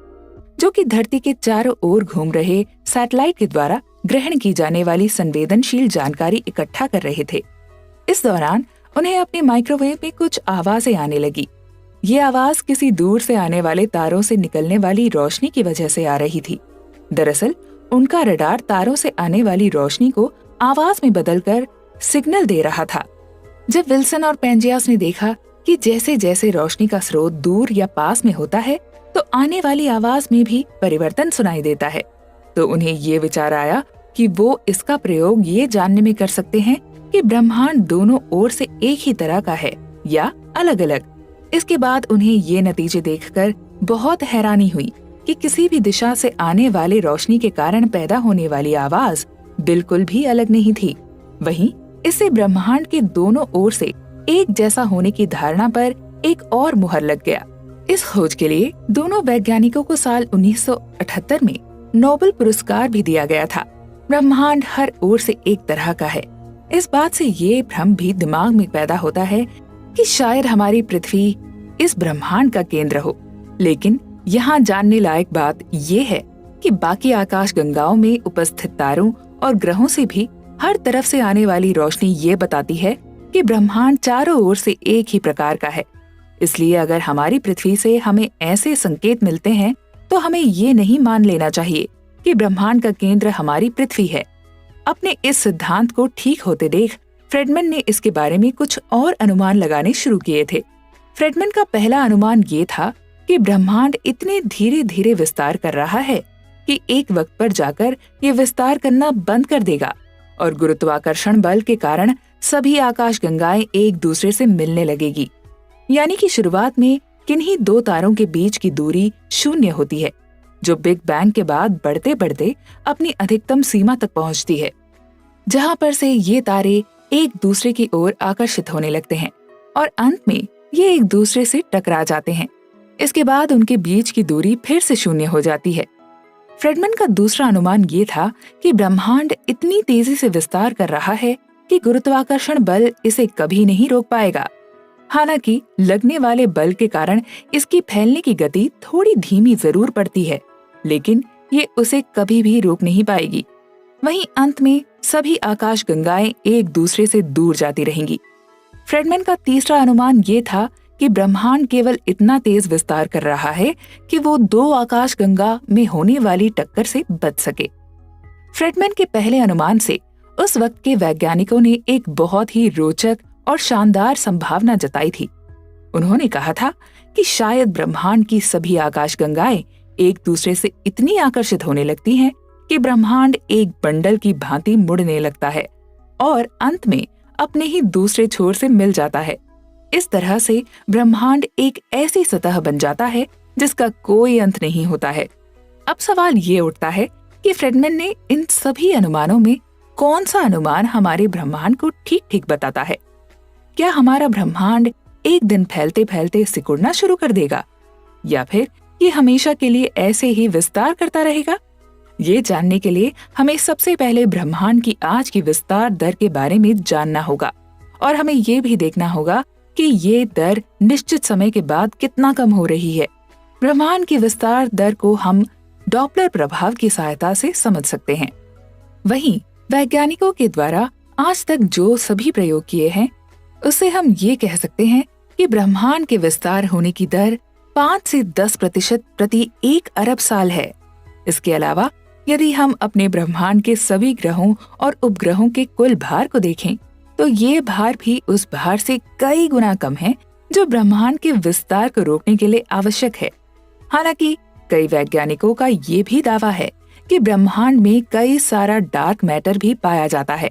जो कि धरती के चारों ओर घूम रहे सैटेलाइट के द्वारा ग्रहण की जाने वाली संवेदनशील जानकारी इकट्ठा कर रहे थे। इस दौरान उन्हें अपने माइक्रोवेव में कुछ आवाजें आने लगी। ये आवाज किसी दूर से आने वाले तारों से निकलने वाली रोशनी की वजह से आ रही थी। दरअसल उनका रडार तारों से आने वाली रोशनी को आवाज में बदलकर सिग्नल दे रहा था। जब विल्सन और पेंजियास ने देखा कि जैसे जैसे रोशनी का स्रोत दूर या पास में होता है तो आने वाली आवाज में भी परिवर्तन सुनाई देता है, तो उन्हें ये विचार आया कि वो इसका प्रयोग ये जानने में कर सकते हैं कि ब्रह्मांड दोनों ओर से एक ही तरह का है या अलग अलग। इसके बाद उन्हें ये नतीजे देखकर बहुत हैरानी हुई कि किसी भी दिशा से आने वाले रोशनी के कारण पैदा होने वाली आवाज बिल्कुल भी अलग नहीं थी। वहीं इससे ब्रह्मांड के दोनों ओर से एक जैसा होने की धारणा पर एक और मुहर लग गया। इस खोज के लिए दोनों वैज्ञानिकों को साल 1978 में नोबेल पुरस्कार भी दिया गया था। ब्रह्मांड हर ओर से एक तरह का है। इस बात से ये भ्रम भी दिमाग में पैदा होता है कि शायद हमारी पृथ्वी इस ब्रह्मांड का केंद्र हो। लेकिन यहाँ जानने लायक बात ये है कि बाकी आकाश गंगाओं में उपस्थित तारों और ग्रहों से भी हर तरफ से आने वाली रोशनी ये बताती है कि ब्रह्मांड चारों ओर से एक ही प्रकार का है। इसलिए अगर हमारी पृथ्वी से हमें ऐसे संकेत मिलते हैं तो हमें ये नहीं मान लेना चाहिए कि ब्रह्मांड का केंद्र हमारी पृथ्वी है। अपने इस सिद्धांत को ठीक होते देख फ्रेडमैन ने इसके बारे में कुछ और अनुमान लगाने शुरू किए थे। फ्रेडमैन का पहला अनुमान ये था कि ब्रह्मांड इतने धीरे धीरे विस्तार कर रहा है कि एक वक्त पर जाकर ये विस्तार करना बंद कर देगा और गुरुत्वाकर्षण बल के कारण सभी आकाशगंगाएं एक दूसरे से मिलने लगेगी। यानी कि शुरुआत में किन्हीं दो तारों के बीच की दूरी 0 होती है, जो बिग बैंग के बाद बढ़ते बढ़ते अपनी अधिकतम सीमा तक पहुंचती है, जहां पर से ये तारे एक दूसरे की ओर आकर्षित होने लगते हैं और अंत में ये एक दूसरे से टकरा जाते हैं। इसके बाद उनके बीच की दूरी फिर से शून्य हो जाती है। फ्रेडमैन का दूसरा अनुमान ये था कि ब्रह्मांड इतनी तेजी से विस्तार कर रहा है कि गुरुत्वाकर्षण बल इसे कभी नहीं रोक पाएगा। हालांकि लगने वाले बल के कारण इसकी फैलने की गति थोड़ी धीमी जरूर पड़ती है, लेकिन ये उसे कभी भी रोक नहीं पाएगी। वहीं अंत में सभी आकाशगंगाएं एक दूसरे से दूर जाती रहेंगी। फ्रेडमैन का तीसरा अनुमान ये था कि ब्रह्मांड केवल इतना तेज विस्तार कर रहा है कि वो दो आकाशगंगा में होने वाली टक्कर से बच सके। फ्रेडमैन के पहले अनुमान से उस वक्त के वैज्ञानिकों ने एक बहुत ही रोचक और शानदार संभावना जताई थी। उन्होंने कहा था कि शायद ब्रह्मांड की सभी आकाशगंगाएं एक दूसरे से इतनी आकर्षित होने लगती हैं कि ब्रह्मांड एक बंडल की भांति मुड़ने लगता है और अंत में अपने ही दूसरे छोर से मिल जाता है। इस तरह से ब्रह्मांड एक ऐसी सतह बन जाता है जिसका कोई अंत नहीं होता है। अब सवाल ये उठता है कि फ्रेडमैन ने इन सभी अनुमानों में कौन सा अनुमान हमारे ब्रह्मांड को ठीक ठीक बताता है? क्या हमारा ब्रह्मांड एक दिन फैलते फैलते सिकुड़ना शुरू कर देगा या फिर ये हमेशा के लिए ऐसे ही विस्तार करता रहेगा? ये जानने के लिए हमें सबसे पहले ब्रह्मांड की आज की विस्तार दर के बारे में जानना होगा और हमें ये भी देखना होगा कि ये दर निश्चित समय के बाद कितना कम हो रही है। ब्रह्मांड की विस्तार दर को हम डॉपलर प्रभाव की सहायता से समझ सकते हैं। वहीं वैज्ञानिकों के द्वारा आज तक जो सभी प्रयोग किए हैं उससे हम ये कह सकते हैं कि ब्रह्मांड के विस्तार होने की दर 5 से 10% प्रति 1 अरब साल है। इसके अलावा यदि हम अपने ब्रह्मांड के सभी ग्रहों और उपग्रहों के कुल भार को देखें तो ये भार भी उस भार से कई गुना कम है जो ब्रह्मांड के विस्तार को रोकने के लिए आवश्यक है। हालांकि कई वैज्ञानिकों का ये भी दावा है कि ब्रह्मांड में कई सारा डार्क मैटर भी पाया जाता है।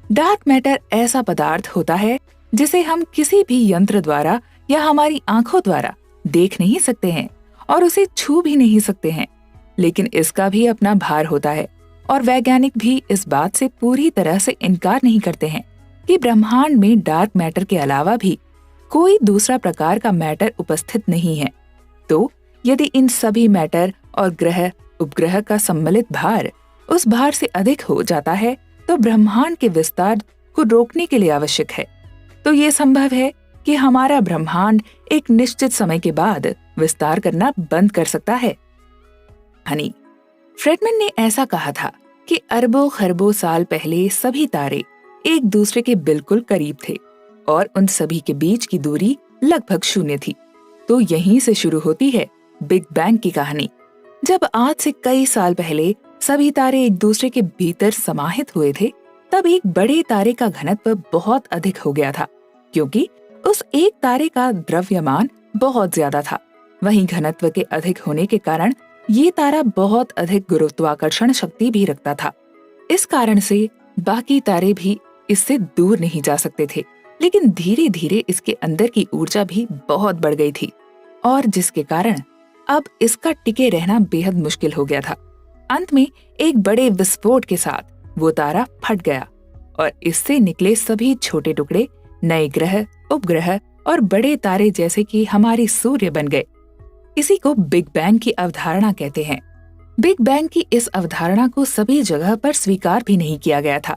डार्क मैटर ऐसा पदार्थ होता है जिसे हम किसी भी यंत्र द्वारा या हमारी आंखों द्वारा देख नहीं सकते हैं और उसे छू भी नहीं सकते हैं, लेकिन इसका भी अपना भार होता है और वैज्ञानिक भी इस बात से पूरी तरह से इनकार नहीं करते हैं कि ब्रह्मांड में डार्क मैटर के अलावा भी कोई दूसरा प्रकार का मैटर उपस्थित नहीं है। तो यदि इन सभी मैटर और ग्रह उपग्रह का सम्मिलित भार उस भार से अधिक हो जाता है तो ब्रह्मांड के विस्तार को रोकने के लिए आवश्यक है। तो ये संभव है कि हमारा ब्रह्मांड एक निश्चित समय के बाद विस्तार करना बंद कर सकता है। हनी फ्रेडमैन ने ऐसा कहा था कि अरबों खरबों साल पहले सभी तारे एक दूसरे के बिल्कुल करीब थे और उन सभी के बीच की दूरी लगभग शून्य थी। तो यहीं से शुरू होती है बिग बैंग की कहानी। जब आज से कई साल पहले सभी तारे एक दूसरे के भीतर समाहित हुए थे, तब एक बड़े तारे का घनत्व बहुत अधिक हो गया था, क्योंकि उस एक तारे का द्रव्यमान बहुत ज्यादा था। वहीं घनत्व के अधिक होने के कारण ये तारा बहुत अधिक गुरुत्वाकर्षण शक्ति भी रखता था। इस कारण से बाकी तारे भी इससे दूर नहीं जा सकते थे, लेकिन धीरे धीरे इसके अंदर की ऊर्जा भी बहुत बढ़ गई थी और जिसके कारण अब इसका टिके रहना बेहद मुश्किल हो गया था। अंत में एक बड़े विस्फोट के साथ वो तारा फट गया और इससे निकले सभी छोटे टुकड़े नए ग्रह, उपग्रह और बड़े तारे जैसे कि हमारी सूर्य बन गए। इसी को बिग बैंग की अवधारणा कहते हैं। बिग बैंग की इस अवधारणा को सभी जगह पर स्वीकार भी नहीं किया गया था।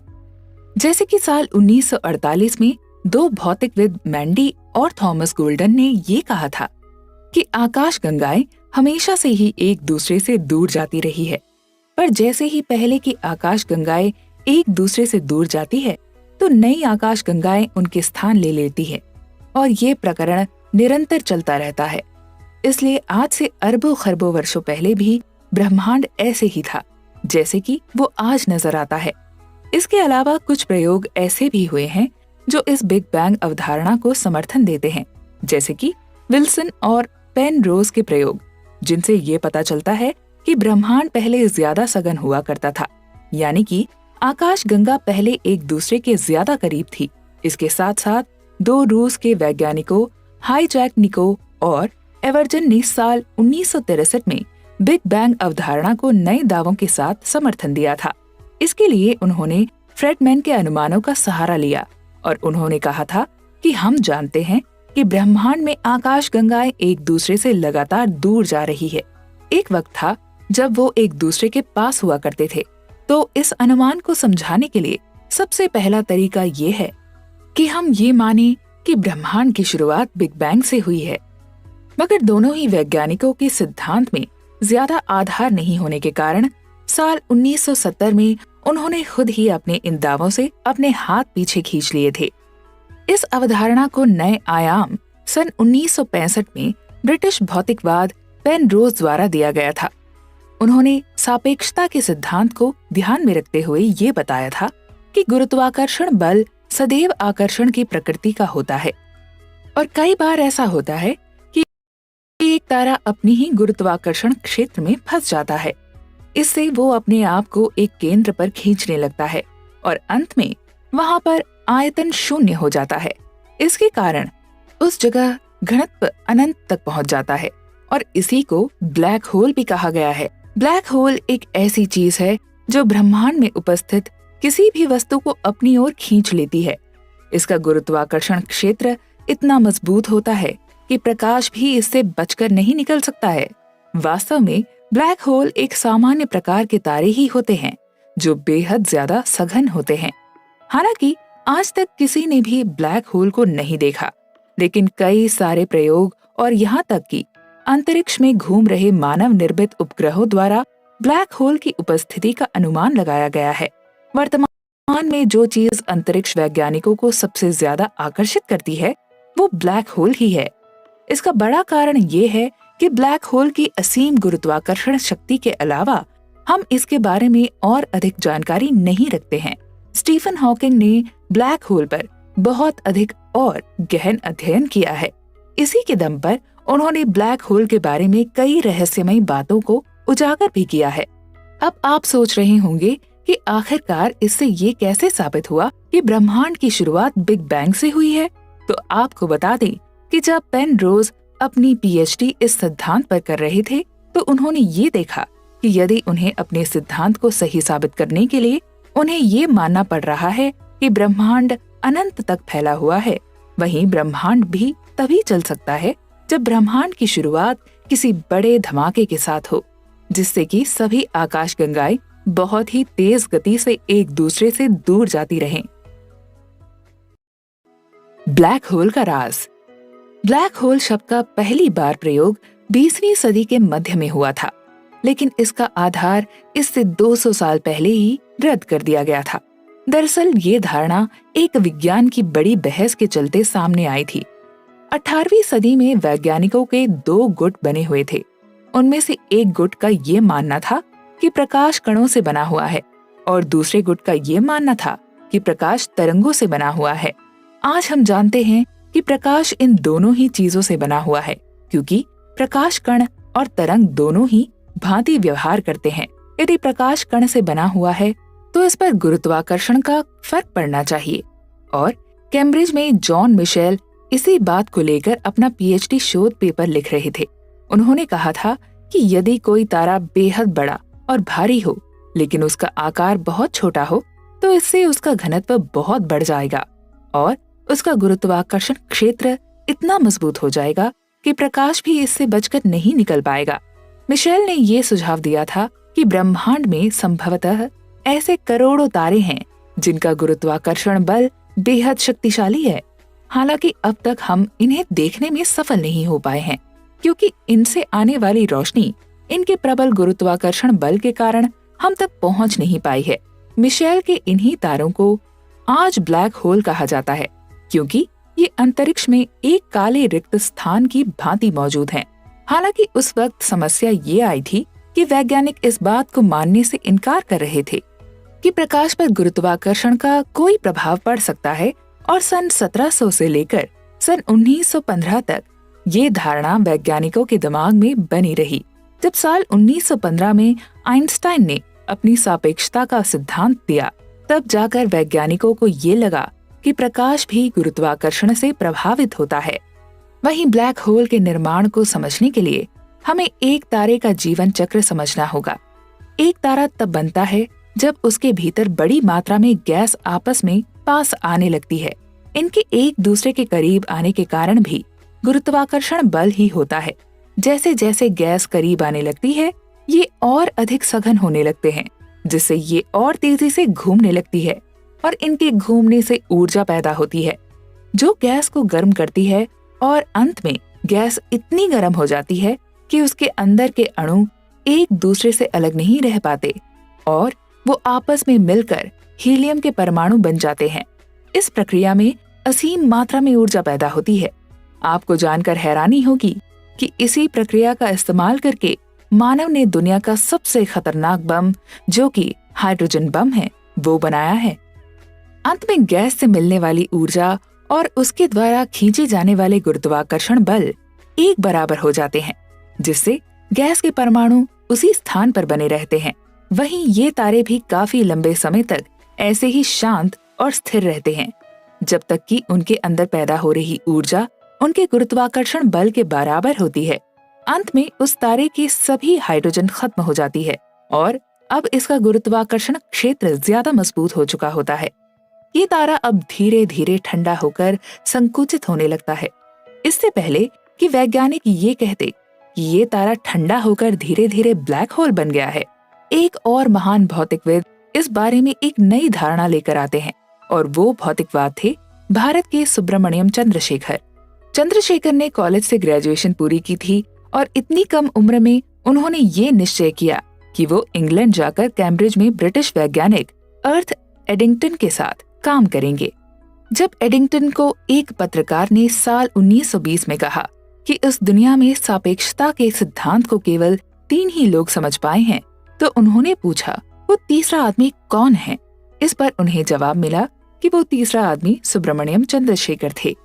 जैसे कि साल 1948 में दो भौतिकविद मैंडी और थॉमस गोल्डन ने ये कहा था कि आकाशगंगाएं हमेशा से ही एक दूसरे से दूर जाती रही है, पर जैसे ही पहले की आकाशगंगाएं एक दूसरे से दूर जाती है तो नई आकाशगंगाएं उनके स्थान ले लेती है और ये प्रकरण निरंतर चलता रहता है। इसलिए आज से अरबों खरबों वर्षों पहले भी ब्रह्मांड ऐसे ही था जैसे कि वो आज नजर आता है। इसके अलावा कुछ प्रयोग ऐसे भी हुए हैं जो इस बिग बैंग अवधारणा को समर्थन देते हैं, जैसे कि विल्सन और पेनरोज के प्रयोग, जिनसे ये पता चलता है कि ब्रह्मांड पहले ज्यादा सघन हुआ करता था, यानी कि आकाशगंगा पहले एक दूसरे के ज्यादा करीब थी। इसके साथ साथ दो रूस के वैज्ञानिकों हाईजैक निको और एवर्जन ने साल 1963 में बिग बैंग अवधारणा को नए दावों के साथ समर्थन दिया था। इसके लिए उन्होंने फ्रेडमैन के अनुमानों का सहारा लिया और उन्होंने कहा था कि हम जानते हैं कि ब्रह्मांड में आकाशगंगाएं एक दूसरे से लगातार दूर जा रही है। एक वक्त था जब वो एक दूसरे के पास हुआ करते थे। तो इस अनुमान को समझाने के लिए सबसे पहला तरीका ये है कि हम ये माने कि ब्रह्मांड की शुरुआत बिग बैंग से हुई है। मगर दोनों ही वैज्ञानिकों के सिद्धांत में ज्यादा आधार नहीं होने के कारण साल 1970 में उन्होंने खुद ही अपने इन दावों से अपने हाथ पीछे खींच लिए थे। इस अवधारणा को नए आयाम सन 1965 में ब्रिटिश भौतिकवाद पेनरोज द्वारा दिया गया था। उन्होंने सापेक्षता के सिद्धांत को ध्यान में रखते हुए ये बताया था कि गुरुत्वाकर्षण बल सदैव आकर्षण की प्रकृति का होता है और कई बार ऐसा होता है कि एक तारा अपनी ही गुरुत्वाकर्षण क्षेत्र में फंस जाता है। इससे वो अपने आप को एक केंद्र पर खींचने लगता है और अंत में वहां पर आयतन शून्य हो जाता है। इसके कारण उस जगह घनत्व अनंत तक पहुंच जाता है और इसी को ब्लैक होल भी कहा गया है। ब्लैक होल एक ऐसी चीज है जो ब्रह्मांड में उपस्थित किसी भी वस्तु को अपनी ओर खींच लेती है। इसका गुरुत्वाकर्षण क्षेत्र इतना मजबूत होता है कि प्रकाश भी इससे बचकर नहीं निकल सकता है। वास्तव में ब्लैक होल एक सामान्य प्रकार के तारे ही होते हैं जो बेहद ज्यादा सघन होते हैं। हालांकि आज तक किसी ने भी ब्लैक होल को नहीं देखा, लेकिन कई सारे प्रयोग और यहाँ तक कि अंतरिक्ष में घूम रहे मानव निर्मित उपग्रहों द्वारा ब्लैक होल की उपस्थिति का अनुमान लगाया गया है। वर्तमान में जो चीज अंतरिक्ष वैज्ञानिकों को सबसे ज्यादा आकर्षित करती है वो ब्लैक होल ही है। इसका बड़ा कारण ये है कि ब्लैक होल की असीम गुरुत्वाकर्षण शक्ति के अलावा हम इसके बारे में और अधिक जानकारी नहीं रखते हैं। स्टीफन हॉकिंग ने ब्लैक होल पर बहुत अधिक और गहन अध्ययन किया है। इसी के दम पर उन्होंने ब्लैक होल के बारे में कई रहस्यमयी बातों को उजागर भी किया है। अब आप सोच रहे होंगे कि आखिरकार इससे ये कैसे साबित हुआ कि ब्रह्मांड की शुरुआत बिग बैंग से हुई है। तो आपको बता दें कि जब पेनरोज अपनी पीएचडी इस सिद्धांत पर कर रहे थे तो उन्होंने ये देखा कि यदि उन्हें अपने सिद्धांत को सही साबित करने के लिए उन्हें ये मानना पड़ रहा है कि ब्रह्मांड अनंत तक फैला हुआ है, वहीं ब्रह्मांड भी तभी चल सकता है जब ब्रह्मांड की शुरुआत किसी बड़े धमाके के साथ हो, जिससे कि सभी आकाशगंगाएं बहुत ही तेज गति से एक दूसरे से दूर जाती रहें। ब्लैक होल का राज। ब्लैक होल शब्द का पहली बार प्रयोग 20वीं सदी के मध्य में हुआ था, लेकिन इसका आधार इससे 200 साल पहले ही रद्द कर दिया गया था। दरअसल ये धारणा एक विज्ञान की बड़ी बहस के चलते सामने आई थी। 18वीं सदी में वैज्ञानिकों के 2 गुट बने हुए थे। उनमें से एक गुट का ये मानना था कि प्रकाश कणों से बना हुआ है और दूसरे गुट का ये मानना था कि प्रकाश तरंगों से बना हुआ है। आज हम जानते हैं कि प्रकाश इन दोनों ही चीजों से बना हुआ है, क्योंकि प्रकाश कण और तरंग दोनों ही भांति व्यवहार करते हैं। यदि प्रकाश कण से बना हुआ है तो इस पर गुरुत्वाकर्षण का फर्क पड़ना चाहिए। और कैम्ब्रिज में जॉन मिशेल इसी बात को लेकर अपना पीएचडी शोध पेपर लिख रहे थे। उन्होंने कहा था कि यदि कोई तारा बेहद बड़ा और भारी हो लेकिन उसका आकार बहुत छोटा हो तो इससे उसका घनत्व बहुत बढ़ जाएगा और उसका गुरुत्वाकर्षण क्षेत्र इतना मजबूत हो जाएगा कि प्रकाश भी इससे बचकर नहीं निकल पाएगा। मिशेल ने ये सुझाव दिया था कि ब्रह्मांड में संभवतः ऐसे करोड़ों तारे हैं जिनका गुरुत्वाकर्षण बल बेहद शक्तिशाली है। हालांकि अब तक हम इन्हें देखने में सफल नहीं हो पाए हैं, क्योंकि इनसे आने वाली रोशनी इनके प्रबल गुरुत्वाकर्षण बल के कारण हम तक पहुंच नहीं पाई है। मिशेल के इन्हीं तारों को आज ब्लैक होल कहा जाता है, क्योंकि ये अंतरिक्ष में एक काले रिक्त स्थान की भांति मौजूद हैं। हालांकि उस वक्त समस्या ये आई थी कि वैज्ञानिक इस बात को मानने से इनकार कर रहे थे कि प्रकाश पर गुरुत्वाकर्षण का कोई प्रभाव पड़ सकता है, और सन 1700 से लेकर सन 1915 तक ये धारणा वैज्ञानिकों के दिमाग में बनी रही। जब साल 1915 में आइंस्टाइन ने अपनी सापेक्षता का सिद्धांत दिया, तब जाकर वैज्ञानिकों को ये लगा कि प्रकाश भी गुरुत्वाकर्षण से प्रभावित होता है। वहीं ब्लैक होल के निर्माण को समझने के लिए हमें एक तारे का जीवन चक्र समझना होगा। एक तारा तब बनता है जब उसके भीतर बड़ी मात्रा में गैस आपस में पास आने लगती है। इनके एक दूसरे के करीब आने के कारण भी गुरुत्वाकर्षण बल ही होता है। जैसे जैसे गैस करीब आने लगती है, ये और अधिक सघन होने लगते हैं, जिससे ये और तेजी से घूमने लगती है और इनके घूमने से ऊर्जा पैदा होती है, जो गैस को गर्म करती है और अंत में गैस इतनी गर्म हो जाती है कि उसके अंदर के अणु एक दूसरे से अलग नहीं रह पाते और वो आपस में मिलकर हीलियम के परमाणु बन जाते हैं। इस प्रक्रिया में असीम मात्रा में ऊर्जा पैदा होती है। आपको जानकर हैरानी होगी कि इसी प्रक्रिया का इस्तेमाल करके मानव ने दुनिया का सबसे खतरनाक बम, जो कि हाइड्रोजन बम है, वो बनाया है। अंत में गैस से मिलने वाली ऊर्जा और उसके द्वारा खींचे जाने वाले गुरुत्वाकर्षण बल एक बराबर हो जाते हैं, जिससे गैस के परमाणु उसी स्थान पर बने रहते हैं। वहीं ये तारे भी काफी लंबे समय तक ऐसे ही शांत और स्थिर रहते हैं, जब तक कि उनके अंदर पैदा हो रही ऊर्जा उनके गुरुत्वाकर्षण बल के बराबर होती है। अंत में उस तारे की सभी हाइड्रोजन खत्म हो जाती है और अब इसका गुरुत्वाकर्षण क्षेत्र ज्यादा मजबूत हो चुका होता है। ये तारा अब धीरे धीरे ठंडा होकर संकुचित होने लगता है। इससे पहले कि वैज्ञानिक ये कहते कि ये तारा ठंडा होकर धीरे धीरे ब्लैक होल बन गया है, एक और महान भौतिकविद इस बारे में एक नई धारणा लेकर आते हैं और वो भौतिकवाद थे भारत के सुब्रमण्यम चंद्रशेखर। चंद्रशेखर ने कॉलेज से ग्रेजुएशन पूरी की थी और इतनी कम उम्र में उन्होंने ये निश्चय किया कि वो इंग्लैंड जाकर कैम्ब्रिज में ब्रिटिश वैज्ञानिक अर्थ एडिंगटन के साथ काम करेंगे। जब एडिंगटन को एक पत्रकार ने साल 1920 में कहा कि इस दुनिया में सापेक्षता के सिद्धांत को केवल 3 ही लोग समझ पाए हैं, तो उन्होंने पूछा वो तीसरा आदमी कौन है। इस पर उन्हें जवाब मिला कि वो तीसरा आदमी सुब्रमण्यम चंद्रशेखर थे।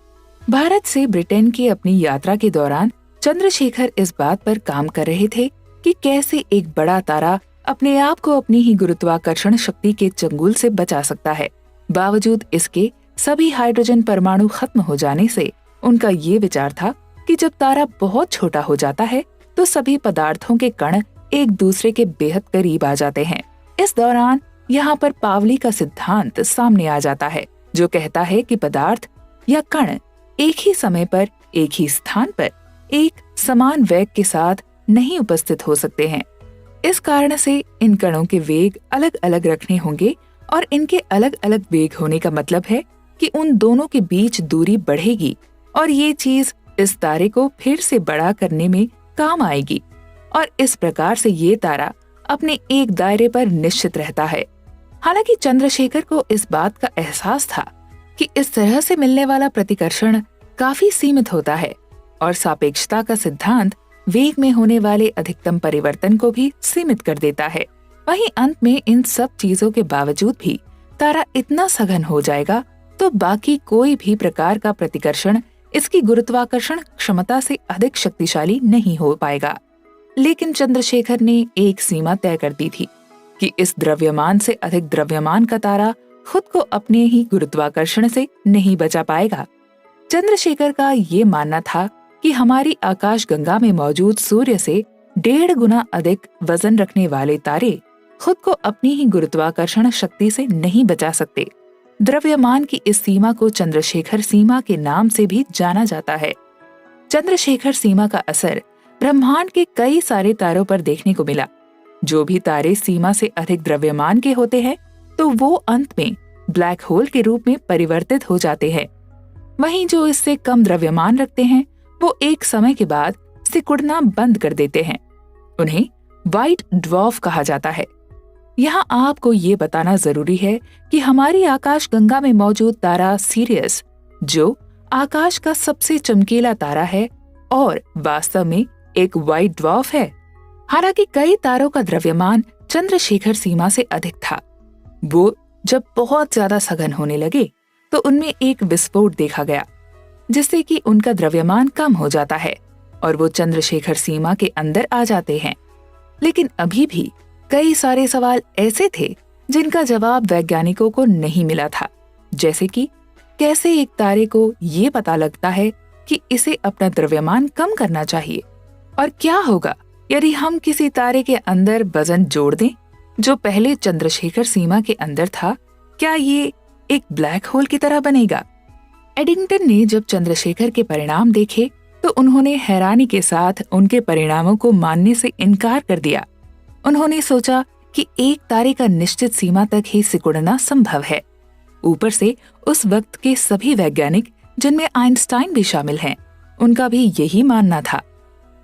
भारत से ब्रिटेन की अपनी यात्रा के दौरान चंद्रशेखर इस बात पर काम कर रहे थे कि कैसे एक बड़ा तारा अपने आप को अपनी ही गुरुत्वाकर्षण शक्ति के चंगुल से बचा सकता है। बावजूद इसके सभी हाइड्रोजन परमाणु खत्म हो जाने से उनका ये विचार था कि जब तारा बहुत छोटा हो जाता है तो सभी पदार्थों के कण एक दूसरे के बेहद करीब आ जाते हैं। इस दौरान यहाँ पर पावली का सिद्धांत सामने आ जाता है, जो कहता है कि पदार्थ या कण एक ही समय पर एक ही स्थान पर एक समान वेग के साथ नहीं उपस्थित हो सकते हैं। इस कारण से इन कणों के वेग अलग अलग रखने होंगे और इनके अलग अलग वेग होने का मतलब है कि उन दोनों के बीच दूरी बढ़ेगी और ये चीज इस तारे को फिर से बड़ा करने में काम आएगी और इस प्रकार से ये तारा अपने एक दायरे पर निश्चित रहता है। हालांकि चंद्रशेखर को इस बात का एहसास था कि इस तरह से मिलने वाला प्रतिकर्षण काफी सीमित होता है और सापेक्षता का सिद्धांत वेग में होने वाले अधिकतम परिवर्तन को भी सीमित कर देता है। वहीं अंत में इन सब चीजों के बावजूद भी तारा इतना सघन हो जाएगा तो बाकी कोई भी प्रकार का प्रतिकर्षण इसकी गुरुत्वाकर्षण क्षमता से अधिक शक्तिशाली नहीं हो पाएगा। लेकिन चंद्रशेखर ने एक सीमा तय कर दी थी कि इस द्रव्यमान से अधिक द्रव्यमान का तारा खुद को अपने ही गुरुत्वाकर्षण से नहीं बचा पाएगा। चंद्रशेखर का ये मानना था कि हमारी आकाश गंगा में मौजूद सूर्य से 1.5 गुना अधिक वजन रखने वाले तारे खुद को अपनी ही गुरुत्वाकर्षण शक्ति से नहीं बचा सकते। द्रव्यमान की इस सीमा को चंद्रशेखर सीमा के नाम से भी जाना जाता है। चंद्रशेखर सीमा का असर ब्रह्मांड के कई सारे तारों पर देखने को मिला। जो भी तारे सीमा से अधिक द्रव्यमान के होते हैं तो वो अंत में ब्लैक होल के रूप में परिवर्तित हो जाते हैं। वहीं जो इससे कम द्रव्यमान रखते हैं वो एक समय के बाद सिकुड़ना बंद कर देते हैं। उन्हें व्हाइट ड्वार्फ कहा जाता है। यहाँ आपको ये बताना जरूरी है कि हमारी आकाश गंगा में मौजूद तारा सीरियस, जो आकाश का सबसे चमकीला तारा है और वास्तव में एक व्हाइट ड्वार्फ है। हालांकि कई तारों का द्रव्यमान चंद्रशेखर सीमा से अधिक था। वो जब बहुत ज्यादा सघन होने लगे तो उनमें एक विस्फोट देखा गया, जिससे कि उनका द्रव्यमान कम हो जाता है और वो चंद्रशेखर सीमा के अंदर आ जाते हैं। लेकिन अभी भी कई सारे सवाल ऐसे थे जिनका जवाब वैज्ञानिकों को नहीं मिला था, जैसे कि कैसे एक तारे को ये पता लगता है कि इसे अपना द्रव्यमान कम करना चाहिए, और क्या होगा यदि हम किसी तारे के अंदर वजन जोड़ दें जो पहले चंद्रशेखर सीमा के अंदर था। क्या ये एक ब्लैक होल की तरह बनेगा? एडिंगटन ने जब चंद्रशेखर के परिणाम देखे तो उन्होंने हैरानी के साथ उनके परिणामों को मानने से इनकार कर दिया। उन्होंने सोचा कि एक तारे का निश्चित सीमा तक ही सिकुड़ना संभव है। ऊपर से उस वक्त के सभी वैज्ञानिक, जिनमें आइंस्टाइन भी शामिल हैं, उनका भी यही मानना था।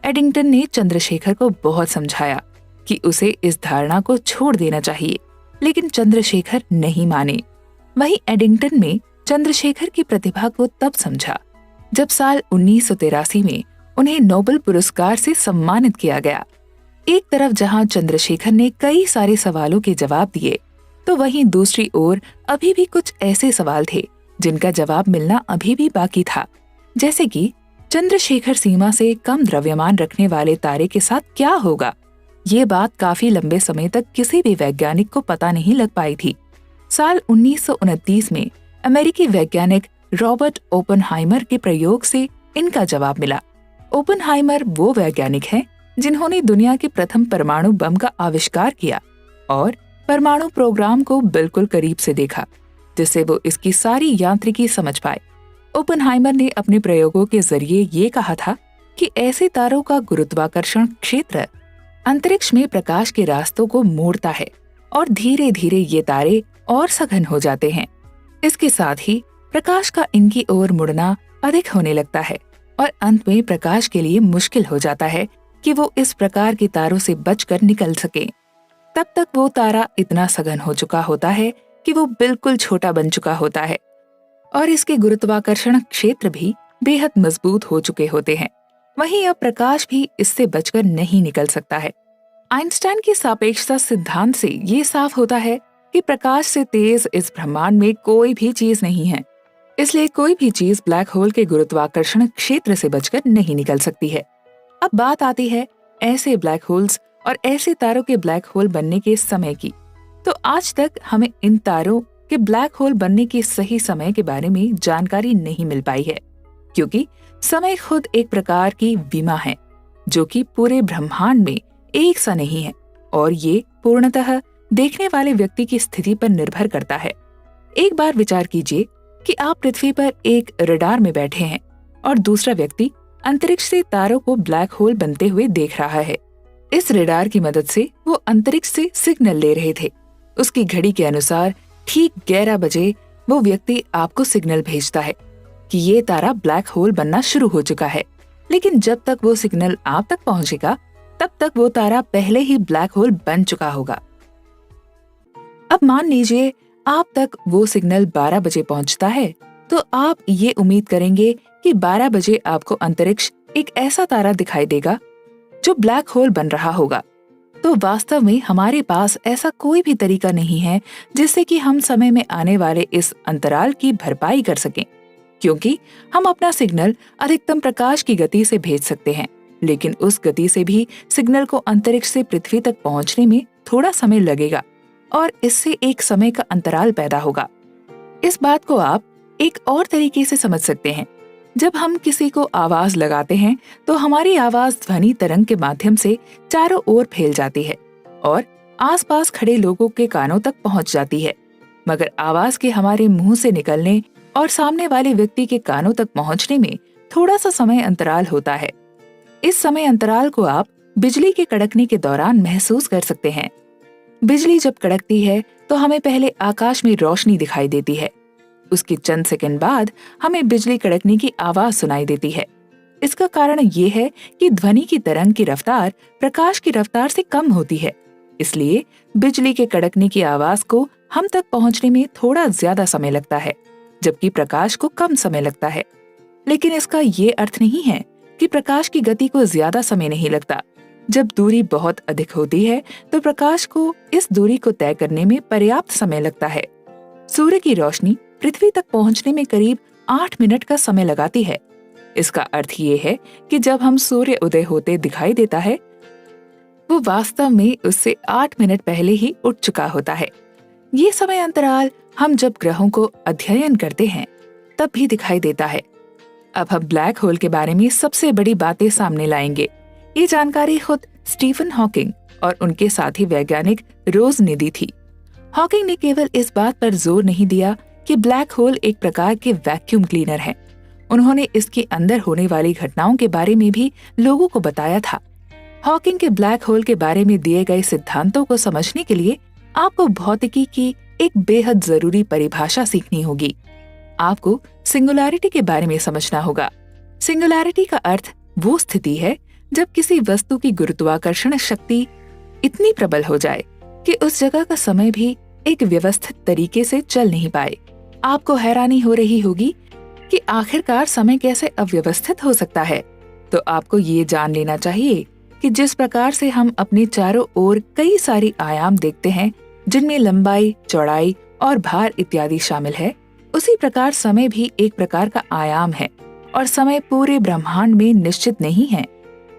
एडिंगटन ने चंद्रशेखर को बहुत समझाया कि उसे इस धारणा को छोड़ देना चाहिए, लेकिन चंद्रशेखर नहीं माने। वहीं एडिंगटन में चंद्रशेखर की प्रतिभा को तब समझा जब साल 1983 में उन्हें नोबेल पुरस्कार से सम्मानित किया गया। एक तरफ जहां चंद्रशेखर ने कई सारे सवालों के जवाब दिए, तो वहीं दूसरी ओर अभी भी कुछ ऐसे सवाल थे जिनका जवाब मिलना अभी भी बाकी था। जैसे कि चंद्रशेखर सीमा से कम द्रव्यमान रखने वाले तारे के साथ क्या होगा। ये बात काफी लंबे समय तक किसी भी वैज्ञानिक को पता नहीं लग पाई थी। साल 1929 में अमेरिकी वैज्ञानिक रॉबर्ट ओपेनहाइमर के प्रयोग से इनका जवाब मिला। ओपेनहाइमर वो वैज्ञानिक हैं जिन्होंने दुनिया के प्रथम परमाणु बम का आविष्कार किया और परमाणु प्रोग्राम को बिल्कुल करीब से देखा, जिससे वो इसकी सारी यांत्रिकी समझ पाए। ओपेनहाइमर ने अपने प्रयोगों के जरिए ये कहा था कि ऐसे तारों का गुरुत्वाकर्षण क्षेत्र अंतरिक्ष में प्रकाश के रास्तों को मोड़ता है और धीरे धीरे ये तारे और सघन हो जाते हैं। इसके साथ ही प्रकाश का इनकी ओर मुड़ना अधिक होने लगता है और अंत में प्रकाश के लिए मुश्किल हो जाता है कि वो इस प्रकार के तारों से बचकर निकल सके। तब तक वो तारा इतना सघन हो चुका होता है कि वो बिल्कुल छोटा बन चुका होता है और इसके गुरुत्वाकर्षण क्षेत्र भी बेहद मजबूत हो चुके होते हैं। वहीं अब प्रकाश भी इससे बचकर नहीं निकल सकता है। आइंस्टाइन की सापेक्षता सिद्धांत से ये साफ होता है कि प्रकाश से तेज इस ब्रह्मांड में कोई भी चीज नहीं है। इसलिए कोई भी चीज ब्लैक होल के गुरुत्वाकर्षण क्षेत्र से बचकर नहीं निकल सकती है। अब बात आती है ऐसे ब्लैक होल्स और ऐसे तारों के ब्लैक होल बनने के समय की। तो आज तक हमें इन तारों के ब्लैक होल बनने के सही समय के बारे में जानकारी नहीं मिल पाई है, क्योंकि समय खुद एक प्रकार की विमा है जो कि पूरे ब्रह्मांड में एक सा नहीं है और ये पूर्णतः देखने वाले व्यक्ति की स्थिति पर निर्भर करता है। एक बार विचार कीजिए कि आप पृथ्वी पर एक रडार में बैठे हैं और दूसरा व्यक्ति अंतरिक्ष से तारों को ब्लैक होल बनते हुए देख रहा है। इस रडार की मदद से वो अंतरिक्ष से सिग्नल ले रहे थे। उसकी घड़ी के अनुसार ठीक 11 बजे वो व्यक्ति आपको सिग्नल भेजता है कि ये तारा ब्लैक होल बनना शुरू हो चुका है। लेकिन जब तक वो सिग्नल आप तक पहुंचेगा, तब तक वो तारा पहले ही ब्लैक होल बन चुका होगा। अब मान लीजिए आप तक वो सिग्नल 12 बजे पहुंचता है, तो आप ये उम्मीद करेंगे कि 12 बजे आपको अंतरिक्ष एक ऐसा तारा दिखाई देगा जो ब्लैक होल बन रहा होगा। तो वास्तव में हमारे पास ऐसा कोई भी तरीका नहीं है जिससे कि हम समय में आने वाले इस अंतराल की भरपाई कर सकें, क्योंकि हम अपना सिग्नल अधिकतम प्रकाश की गति से भेज सकते हैं, लेकिन उस गति से भी सिग्नल को अंतरिक्ष से पृथ्वी तक पहुंचने में थोड़ा समय लगेगा और इससे एक समय का अंतराल पैदा होगा। इस बात को आप एक और तरीके से समझ सकते हैं। जब हम किसी को आवाज लगाते हैं तो हमारी आवाज ध्वनि तरंग के माध्यम से चारों ओर फैल जाती है और आसपास खड़े लोगों के कानों तक पहुंच जाती है, मगर आवाज के हमारे मुंह से निकलने और सामने वाले व्यक्ति के कानों तक पहुंचने में थोड़ा सा समय अंतराल होता है। इस समय अंतराल को आप बिजली के कड़कने के दौरान महसूस कर सकते हैं। बिजली जब कड़कती है तो हमें पहले आकाश में रोशनी दिखाई देती है। उसके चंद सेकंड बाद हमें बिजली कड़कने की आवाज सुनाई देती है। इसका कारण ये है कि ध्वनि की तरंग की रफ्तार प्रकाश की रफ्तार से कम होती है, इसलिए बिजली के कड़कने की आवाज को हम तक पहुंचने में थोड़ा ज्यादा समय लगता है, जबकि प्रकाश को कम समय लगता है। लेकिन इसका ये अर्थ नहीं है कि प्रकाश की गति को ज्यादा समय नहीं लगता। जब दूरी बहुत अधिक होती है तो प्रकाश को इस दूरी को तय करने में पर्याप्त समय लगता है। सूर्य की रोशनी पृथ्वी तक पहुंचने में करीब 8 मिनट का समय लगाती है। इसका अर्थ ये है कि जब हम सूर्य उदय होते दिखाई देता है, वो वास्तव में उससे 8 मिनट पहले ही उठ चुका होता है। ये समय अंतराल हम जब ग्रहों को अध्ययन करते हैं तब भी दिखाई देता है। अब हम ब्लैक होल के बारे में सबसे बड़ी बातें सामने लाएंगे। ये जानकारी खुद स्टीफन हॉकिंग और उनके साथी वैज्ञानिक रोज ने दी थी। हॉकिंग ने केवल इस बात पर जोर नहीं दिया कि ब्लैक होल एक प्रकार के वैक्यूम क्लीनर है। उन्होंने इसके अंदर होने वाली घटनाओं के बारे में भी लोगों को बताया था। हॉकिंग के ब्लैक होल के बारे में दिए गए सिद्धांतों को समझने के लिए आपको भौतिकी की एक बेहद जरूरी परिभाषा सीखनी होगी। आपको सिंगुलैरिटी के बारे में समझना होगा। सिंगुलैरिटी का अर्थ वो स्थिति है जब किसी वस्तु की गुरुत्वाकर्षण शक्ति इतनी प्रबल हो जाए कि उस जगह का समय भी एक व्यवस्थित तरीके से चल नहीं पाए। आपको हैरानी हो रही होगी कि आखिरकार समय कैसे अव्यवस्थित हो सकता है। तो आपको ये जान लेना चाहिए कि जिस प्रकार से हम अपने चारों ओर कई सारी आयाम देखते हैं, जिनमें लंबाई, चौड़ाई और भार इत्यादि शामिल है, उसी प्रकार समय भी एक प्रकार का आयाम है और समय पूरे ब्रह्मांड में निश्चित नहीं है।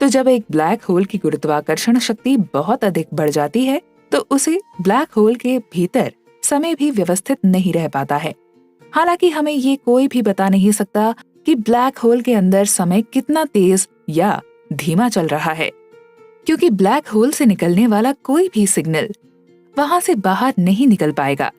तो जब एक ब्लैक होल की गुरुत्वाकर्षण शक्ति बहुत अधिक बढ़ जाती है तो उसे ब्लैक होल के भीतर समय भी व्यवस्थित नहीं रह पाता है। हालांकि हमें ये कोई भी बता नहीं सकता कि ब्लैक होल के अंदर समय कितना तेज या धीमा चल रहा है, क्योंकि ब्लैक होल से निकलने वाला कोई भी सिग्नल वहां से बाहर नहीं निकल पाएगा,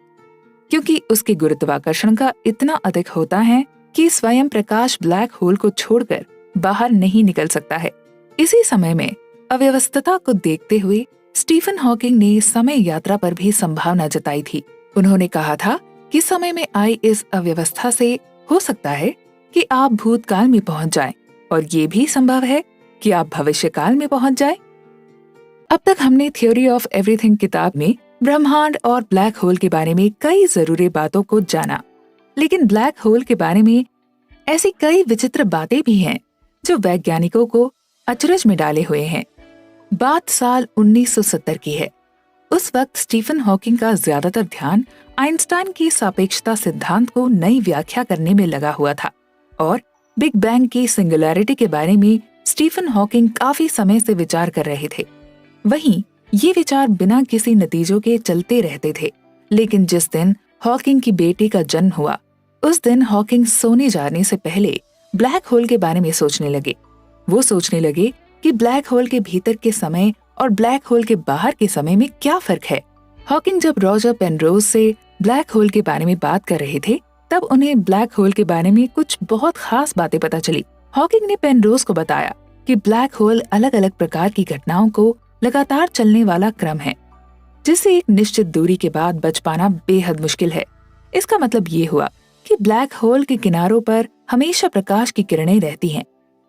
क्योंकि उसके गुरुत्वाकर्षण का इतना अधिक होता है कि स्वयं प्रकाश ब्लैक होल को छोड़कर बाहर नहीं निकल सकता है। इसी समय में अव्यवस्थता को देखते हुए स्टीफन हॉकिंग ने समय यात्रा पर भी संभावना जताई थी। उन्होंने कहा था कि समय में आई इस अव्यवस्था से हो सकता है कि आप भूतकाल में पहुंच जाएं और ये भी संभव है कि आप भविष्यकाल में पहुंच जाएं। अब तक हमने थ्योरी ऑफ एवरीथिंग किताब में ब्रह्मांड और ब्लैक होल के बारे में कई जरूरी बातों को जाना, लेकिन ब्लैक होल के बारे में ऐसी कई विचित्र बातें भी हैं जो वैज्ञानिकों को अचरज में डाले हुए हैं। बात साल 1970 की है। उस वक्त स्टीफन हॉकिंग का ज्यादातर ध्यान आइंस्टाइन की सापेक्षता सिद्धांत को नई व्याख्या करने में लगा हुआ था और बिग बैंग की सिंगुलैरिटी के बारे में स्टीफन हॉकिंग काफी समय से विचार कर रहे थे। वहीं ये विचार बिना किसी नतीजों के चलते रहते थे। लेकिन जिस दिन हॉकिंग की बेटी का जन्म हुआ, उस दिन हॉकिंग सोने जाने से पहले ब्लैक होल के बारे में सोचने लगे। वो सोचने लगे कि ब्लैक होल के भीतर के समय और ब्लैक होल के बाहर के समय में क्या फर्क है। हॉकिंग जब रॉजर पेनरोज से ब्लैक होल के बारे में बात कर रहे थे, तब उन्हें ब्लैक होल के बारे में कुछ बहुत खास बातें पता चली। हॉकिंग ने पेनरोज को बताया कि ब्लैक होल अलग अलग प्रकार की घटनाओं को लगातार चलने वाला क्रम है, जिससे एक निश्चित दूरी के बाद बच पाना बेहद मुश्किल है। इसका मतलब ये हुआ कि ब्लैक होल के किनारों पर हमेशा प्रकाश की किरणें रहती हैं।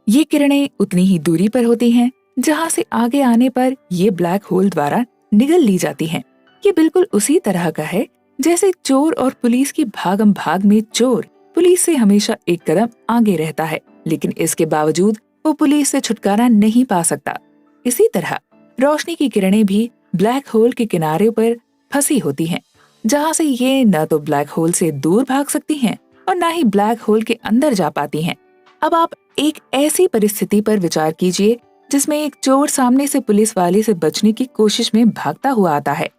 ये किरणें उतनी ही दूरी पर होती हैं जहां से आगे आने पर ये ब्लैक होल द्वारा निगल ली जाती हैं। ये बिल्कुल उसी तरह का है जैसे चोर और पुलिस की भागम भाग में चोर पुलिस से हमेशा एक कदम आगे रहता है, लेकिन इसके बावजूद वो पुलिस से छुटकारा नहीं पा सकता। इसी तरह रोशनी की किरणें भी ब्लैक होल के किनारे पर फंसी होती हैं, जहां से ये न तो ब्लैक होल से दूर भाग सकती हैं और न ही ब्लैक होल के अंदर जा पाती हैं। अब आप एक ऐसी परिस्थिति पर विचार कीजिए जिसमें एक चोर सामने से पुलिस वाले से बचने की कोशिश में भागता हुआ आता है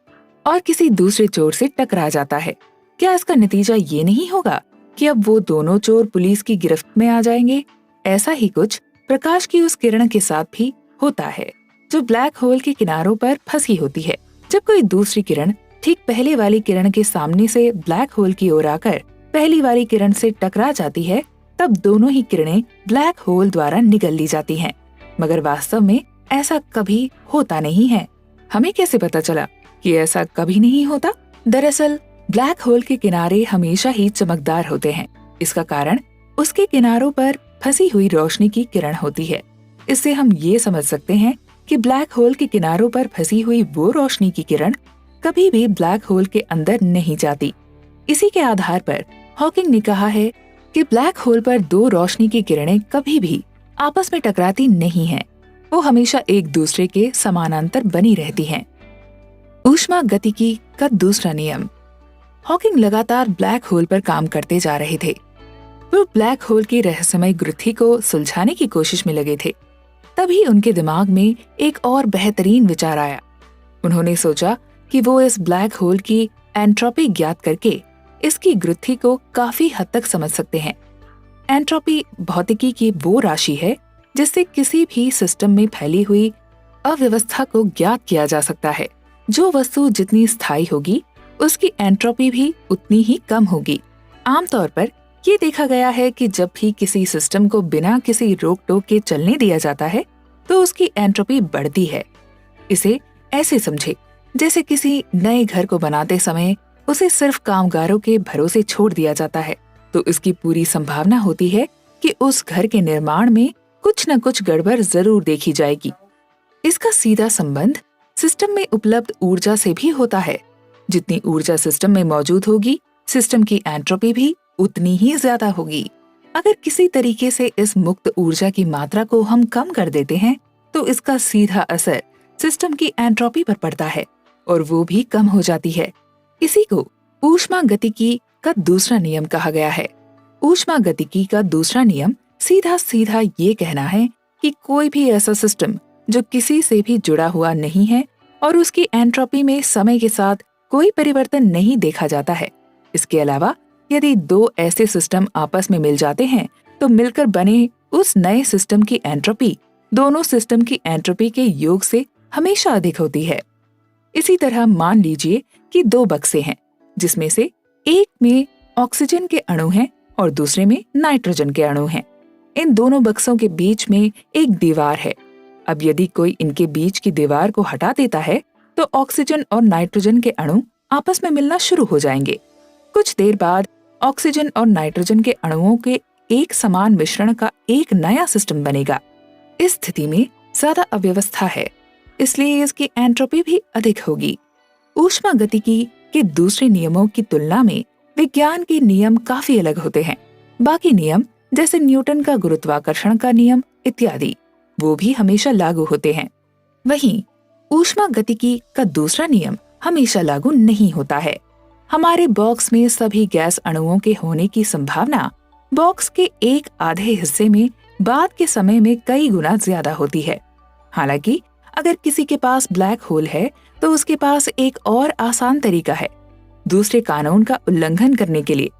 और किसी दूसरे चोर से टकरा जाता है। क्या इसका नतीजा ये नहीं होगा कि अब वो दोनों चोर पुलिस की गिरफ्त में आ जाएंगे? ऐसा ही कुछ प्रकाश की उस किरण के साथ भी होता है जो ब्लैक होल के किनारों पर फंसी होती है। जब कोई दूसरी किरण ठीक पहले वाली किरण के सामने से ब्लैक होल की ओर आकर पहली वाली किरण से टकरा जाती है, तब दोनों ही किरणें ब्लैक होल द्वारा निगल ली जाती हैं। मगर वास्तव में ऐसा कभी होता नहीं है। हमें कैसे पता चला कि ऐसा कभी नहीं होता? दरअसल ब्लैक होल के किनारे हमेशा ही चमकदार होते हैं। इसका कारण उसके किनारों पर फंसी हुई रोशनी की किरण होती है। इससे हम ये समझ सकते हैं कि ब्लैक होल के किनारों पर फंसी हुई वो रोशनी की किरण कभी भी ब्लैक होल के अंदर नहीं जाती। इसी के आधार पर हॉकिंग ने कहा है कि ब्लैक होल पर दो रोशनी की किरणें कभी भी आपस में टकराती नहीं हैं। वो हमेशा एक दूसरे के समानांतर बनी रहती हैं। ऊष्मा गतिकी का दूसरा नियम। हॉकिंग लगातार ब्लैक होल पर काम करते जा रहे थे। वो ब्लैक होल की रहस्यमय गुत्थी को सुलझाने की कोशिश में लगे थे। तभी उनके दिमाग में एक और बेहतरीन विचार आया। उन्होंने सोचा कि वो इस ब्लैक होल की एंट्रोपी ज्ञात करके इसकी गुत्थी को काफी हद तक समझ सकते हैं। एंट्रोपी भौतिकी की वो राशि है जिससे किसी भी सिस्टम में फैली हुई अव्यवस्था को ज्ञात किया जा सकता है। जो वस्तु जितनी स्थायी होगी उसकी एंट्रोपी भी उतनी ही कम होगी। आमतौर पर ये देखा गया है कि जब भी किसी सिस्टम को बिना किसी रोक टोक के चलने दिया जाता है तो उसकी एंट्रोपी बढ़ती है। इसे ऐसे समझे जैसे किसी नए घर को बनाते समय उसे सिर्फ कामगारों के भरोसे छोड़ दिया जाता है तो इसकी पूरी संभावना होती है कि उस घर के निर्माण में कुछ न कुछ गड़बड़ जरूर देखी जाएगी। इसका सीधा संबंध सिस्टम में उपलब्ध ऊर्जा से भी होता है। जितनी ऊर्जा सिस्टम में मौजूद होगी, सिस्टम की एंट्रोपी भी उतनी ही ज्यादा होगी। अगर किसी तरीके से इस मुक्त ऊर्जा की मात्रा को हम कम कर देते हैं तो इसका सीधा असर सिस्टम की एंट्रोपी पर पड़ता है और वो भी कम हो जाती है। इसी को ऊष्मागतिकी का दूसरा नियम कहा गया है। ऊष्मागतिकी का दूसरा नियम सीधा सीधा ये कहना है कि कोई भी ऐसा सिस्टम जो किसी से भी जुड़ा हुआ नहीं है और उसकी एंट्रोपी में समय के साथ कोई परिवर्तन नहीं देखा जाता है। इसके अलावा यदि दो ऐसे सिस्टम आपस में मिल जाते हैं तो मिलकर बने उस नए सिस्टम की एंट्रोपी दोनों सिस्टम की एंट्रोपी के योग से हमेशा अधिक होती है। इसी तरह मान लीजिए कि दो बक्से हैं जिसमें से एक में ऑक्सीजन के अणु हैं और दूसरे में नाइट्रोजन के अणु हैं। इन दोनों बक्सों के बीच में एक दीवार है। अब यदि कोई इनके बीच की दीवार को हटा देता है तो ऑक्सीजन और नाइट्रोजन के अणु आपस में मिलना शुरू हो जाएंगे। कुछ देर बाद ऑक्सीजन और नाइट्रोजन के अणुओं के एक समान मिश्रण का एक नया सिस्टम बनेगा। इस स्थिति में ज्यादा अव्यवस्था है, इसलिए इसकी एंट्रोपी भी अधिक होगी। ऊष्मागतिकी के दूसरे नियमों की तुलना में विज्ञान के नियम काफी अलग होते हैं। बाकी नियम जैसे न्यूटन का गुरुत्वाकर्षण का नियम इत्यादि वो भी हमेशा लागू होते हैं। वहीं ऊष्मागतिकी का दूसरा नियम हमेशा लागू नहीं होता है। हमारे बॉक्स में सभी गैस अणुओं के होने की संभावना बॉक्स के एक आधे हिस्से में बाद के समय में कई गुना ज्यादा होती है। हालांकि अगर किसी के पास ब्लैक होल है तो उसके पास एक और आसान तरीका है। दूसरे कानून का उल्लंघन करने के लिए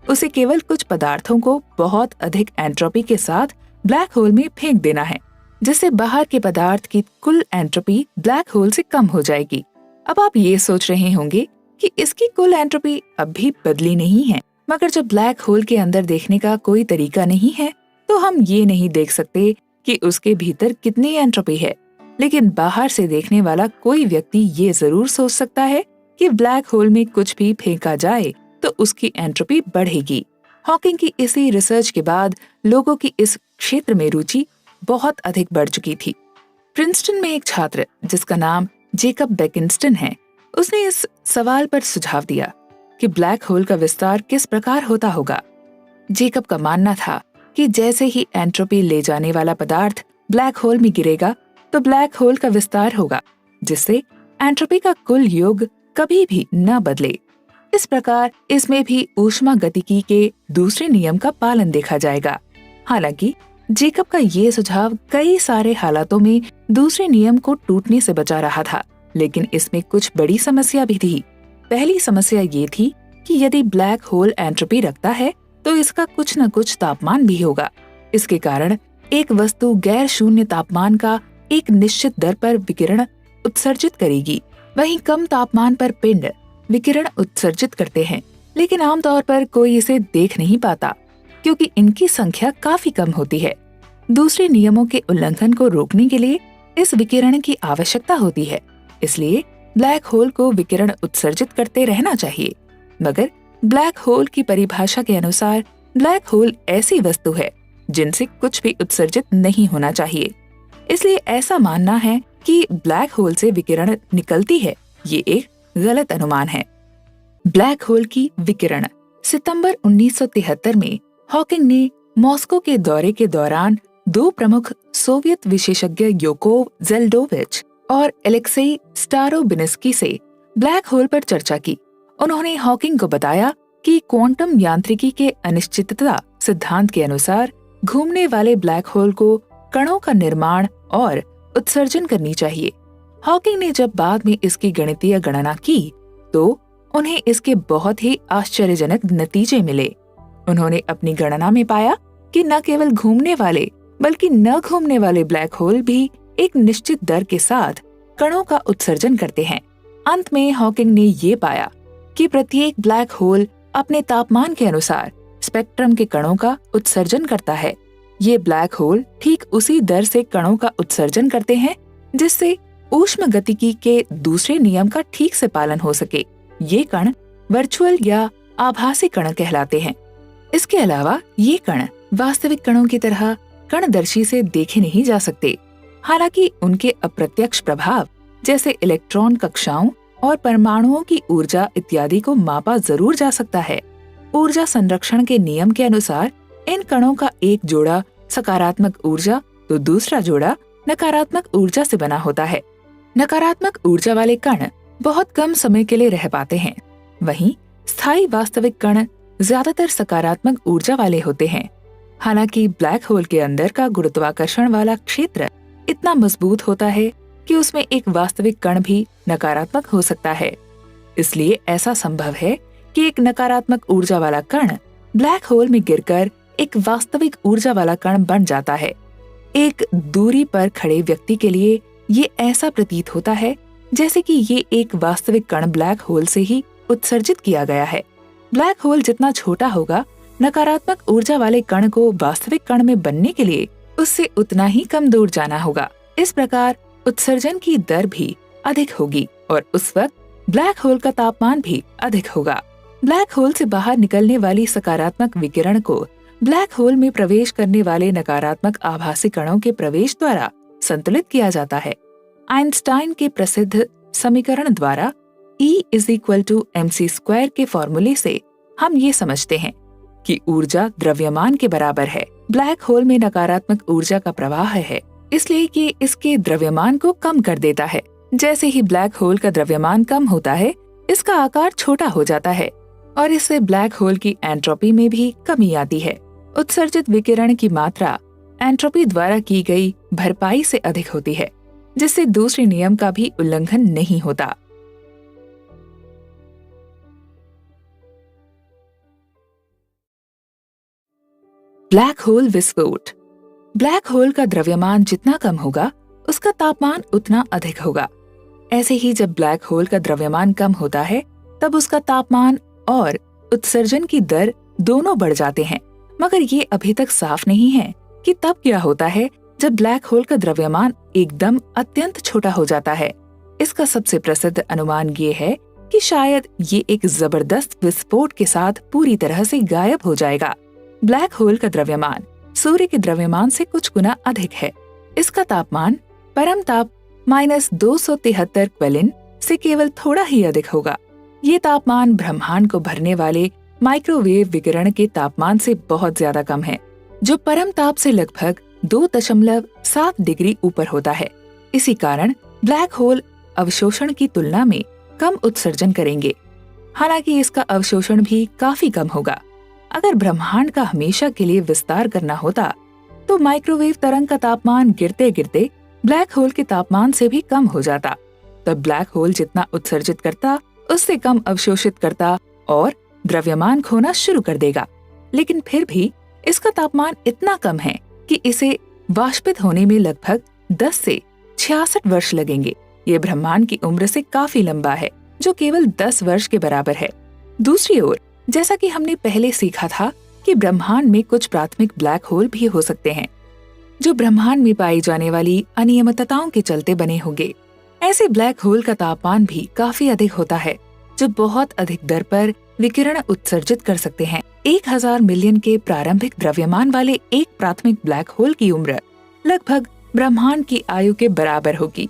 उसे केवल कुछ पदार्थों को बहुत अधिक एंट्रोपी के साथ ब्लैक होल में फेंक देना है, जिससे बाहर के पदार्थ की कुल एंट्रोपी ब्लैक होल से कम हो जाएगी। अब आप ये सोच रहे होंगे कि इसकी कुल एंट्रोपी अब भी बदली नहीं है, मगर जब ब्लैक होल के अंदर देखने का कोई तरीका नहीं है तो हम ये नहीं देख सकते कि उसके भीतर कितनी एंट्रोपी है। लेकिन बाहर से देखने वाला कोई व्यक्ति ये जरूर सोच सकता है कि ब्लैक होल में कुछ भी फेंका जाए तो उसकी एंट्रोपी बढ़ेगी। हॉकिंग की इसी रिसर्च के बाद लोगों की इस क्षेत्र में रुचि बहुत अधिक बढ़ चुकी थी। प्रिंसटन में एक छात्र जिसका नाम जेकब बेकिंस्टन है, उसने इस सवाल पर सुझाव दिया कि ब्लैक होल का विस्तार किस प्रकार होता होगा। जेकब का मानना था कि जैसे ही एंट्रोपी ले जाने वाला पदार्थ ब्लैक होल में गिरेगा तो ब्लैक होल का विस्तार होगा, जिससे एंट्रोपी का कुल योग कभी भी न बदले। इस प्रकार इसमें भी ऊष्मागतिकी के दूसरे नियम का पालन देखा जाएगा। हालांकि जेकब का ये सुझाव कई सारे हालातों में दूसरे नियम को टूटने से बचा रहा था, लेकिन इसमें कुछ बड़ी समस्या भी थी। पहली समस्या ये थी कि यदि ब्लैक होल एंट्रोपी रखता है तो इसका कुछ न कुछ तापमान भी होगा। इसके कारण एक वस्तु गैर शून्य तापमान का एक निश्चित दर पर विकिरण उत्सर्जित करेगी। वहीं कम तापमान पर पिंड विकिरण उत्सर्जित करते हैं, लेकिन आमतौर पर कोई इसे देख नहीं पाता क्योंकि इनकी संख्या काफी कम होती है। दूसरे नियमों के उल्लंघन को रोकने के लिए इस विकिरण की आवश्यकता होती है, इसलिए ब्लैक होल को विकिरण उत्सर्जित करते रहना चाहिए। मगर ब्लैक होल की परिभाषा के अनुसार ब्लैक होल ऐसी वस्तु है जिनसे कुछ भी उत्सर्जित नहीं होना चाहिए, इसलिए ऐसा मानना है कि ब्लैक होल से विकिरण निकलती है, ये एक गलत अनुमान है। ब्लैक होल की विकिरण। सितंबर 1973 में हॉकिंग ने मॉस्को के दौरे के दौरान दो प्रमुख सोवियत विशेषज्ञ योकोव जेल्डोविच और एलेक्सेई स्टारोबिन्स्की से ब्लैक होल पर चर्चा की। उन्होंने हॉकिंग को बताया कि क्वांटम यांत्रिकी के अनिश्चितता सिद्धांत के अनुसार घूमने वाले ब्लैक होल को कणों का निर्माण और उत्सर्जन करनी चाहिए। हॉकिंग ने जब बाद में इसकी गणितीय गणना की तो उन्हें इसके बहुत ही आश्चर्यजनक नतीजे मिले। उन्होंने अपनी गणना में पाया कि न केवल घूमने वाले बल्कि न घूमने वाले ब्लैक होल भी एक निश्चित दर के साथ कणों का उत्सर्जन करते हैं। अंत में हॉकिंग ने ये पाया कि प्रत्येक ब्लैक होल अपने तापमान के अनुसार स्पेक्ट्रम के कणों का उत्सर्जन करता है। ये ब्लैक होल ठीक उसी दर से कणों का उत्सर्जन करते हैं जिससे ऊष्म गतिकी के दूसरे नियम का ठीक से पालन हो सके। ये कण वर्चुअल या आभासी कण कहलाते हैं। इसके अलावा ये कण वास्तविक कणों की तरह कणदर्शी से देखे नहीं जा सकते। हालांकि उनके अप्रत्यक्ष प्रभाव जैसे इलेक्ट्रॉन कक्षाओं और परमाणुओं की ऊर्जा इत्यादि को मापा जरूर जा सकता है। ऊर्जा संरक्षण के नियम के अनुसार इन कणों का एक जोड़ा सकारात्मक ऊर्जा तो दूसरा जोड़ा नकारात्मक ऊर्जा से बना होता है। नकारात्मक ऊर्जा वाले कण बहुत कम समय के लिए रह पाते हैं, वहीं स्थायी वास्तविक कण ज्यादातर सकारात्मक ऊर्जा वाले होते हैं। हालांकि ब्लैक होल के अंदर का गुरुत्वाकर्षण वाला क्षेत्र इतना मजबूत होता है कि उसमें एक वास्तविक कण भी नकारात्मक हो सकता है। इसलिए ऐसा संभव है कि एक नकारात्मक ऊर्जा वाला कण ब्लैक होल में गिरकर एक वास्तविक ऊर्जा वाला कण बन जाता है। एक दूरी पर खड़े व्यक्ति के लिए ये ऐसा प्रतीत होता है जैसे कि ये एक वास्तविक कण ब्लैक होल से ही उत्सर्जित किया गया है। ब्लैक होल जितना छोटा होगा, नकारात्मक ऊर्जा वाले कण को वास्तविक कण में बनने के लिए उससे उतना ही कम दूर जाना होगा। इस प्रकार उत्सर्जन की दर भी अधिक होगी और उस वक्त ब्लैक होल का तापमान भी अधिक होगा। ब्लैक होल से बाहर निकलने वाली सकारात्मक विकिरण को ब्लैक होल में प्रवेश करने वाले नकारात्मक आभासी कणों के प्रवेश द्वारा संतुलित किया जाता है। आइंस्टाइन के प्रसिद्ध समीकरण द्वारा E=mc² के फॉर्मूले से हम ये समझते हैं कि ऊर्जा द्रव्यमान के बराबर है। ब्लैक होल में नकारात्मक ऊर्जा का प्रवाह है, इसलिए कि इसके द्रव्यमान को कम कर देता है। जैसे ही ब्लैक होल का द्रव्यमान कम होता है, इसका आकार छोटा हो जाता है और इससे ब्लैक होल की एंट्रोपी में भी कमी आती है। उत्सर्जित विकिरण की मात्रा एंट्रोपी द्वारा की गई भरपाई से अधिक होती है, जिससे दूसरे नियम का भी उल्लंघन नहीं होता। ब्लैक होल विस्फोट। ब्लैक होल का द्रव्यमान जितना कम होगा, उसका तापमान उतना अधिक होगा। ऐसे ही जब ब्लैक होल का द्रव्यमान कम होता है, तब उसका तापमान और उत्सर्जन की दर दोनों बढ़ जाते हैं। मगर ये अभी तक साफ नहीं है कि तब क्या होता है जब ब्लैक होल का द्रव्यमान एकदम अत्यंत छोटा हो जाता है। इसका सबसे प्रसिद्ध अनुमान ये है कि शायद ये एक जबरदस्त विस्फोट के साथ पूरी तरह से गायब हो जाएगा। ब्लैक होल का द्रव्यमान सूर्य के द्रव्यमान से कुछ गुना अधिक है। इसका तापमान परम ताप -273 केल्विन से केवल थोड़ा ही अधिक होगा। ये तापमान ब्रह्मांड को भरने वाले माइक्रोवेव विकिरण के तापमान से बहुत ज्यादा कम है, जो परम ताप से लगभग 2.7 डिग्री ऊपर होता है। इसी कारण ब्लैक होल अवशोषण की तुलना में कम उत्सर्जन करेंगे। हालांकि इसका अवशोषण भी काफी कम होगा। अगर ब्रह्मांड का हमेशा के लिए विस्तार करना होता, तो माइक्रोवेव तरंग का तापमान गिरते गिरते ब्लैक होल के तापमान से भी कम हो जाता। तब ब्लैक होल जितना उत्सर्जित करता, उससे कम अवशोषित करता और द्रव्यमान खोना शुरू कर देगा। लेकिन फिर भी इसका तापमान इतना कम है कि इसे वाष्पित होने में लगभग 10 से 66 वर्ष लगेंगे। ये ब्रह्मांड की उम्र से काफी लंबा है, जो केवल 10 वर्ष के बराबर है। दूसरी ओर, जैसा कि हमने पहले सीखा था कि ब्रह्मांड में कुछ प्राथमिक ब्लैक होल भी हो सकते हैं, जो ब्रह्मांड में पाई जाने वाली अनियमितताओं के चलते बने होंगे। ऐसे ब्लैक होल का तापमान भी काफी अधिक होता है, जो बहुत अधिक दर पर विकिरण उत्सर्जित कर सकते हैं। 1000 मिलियन के प्रारंभिक द्रव्यमान वाले एक प्राथमिक ब्लैक होल की उम्र लगभग ब्रह्मांड की आयु के बराबर होगी।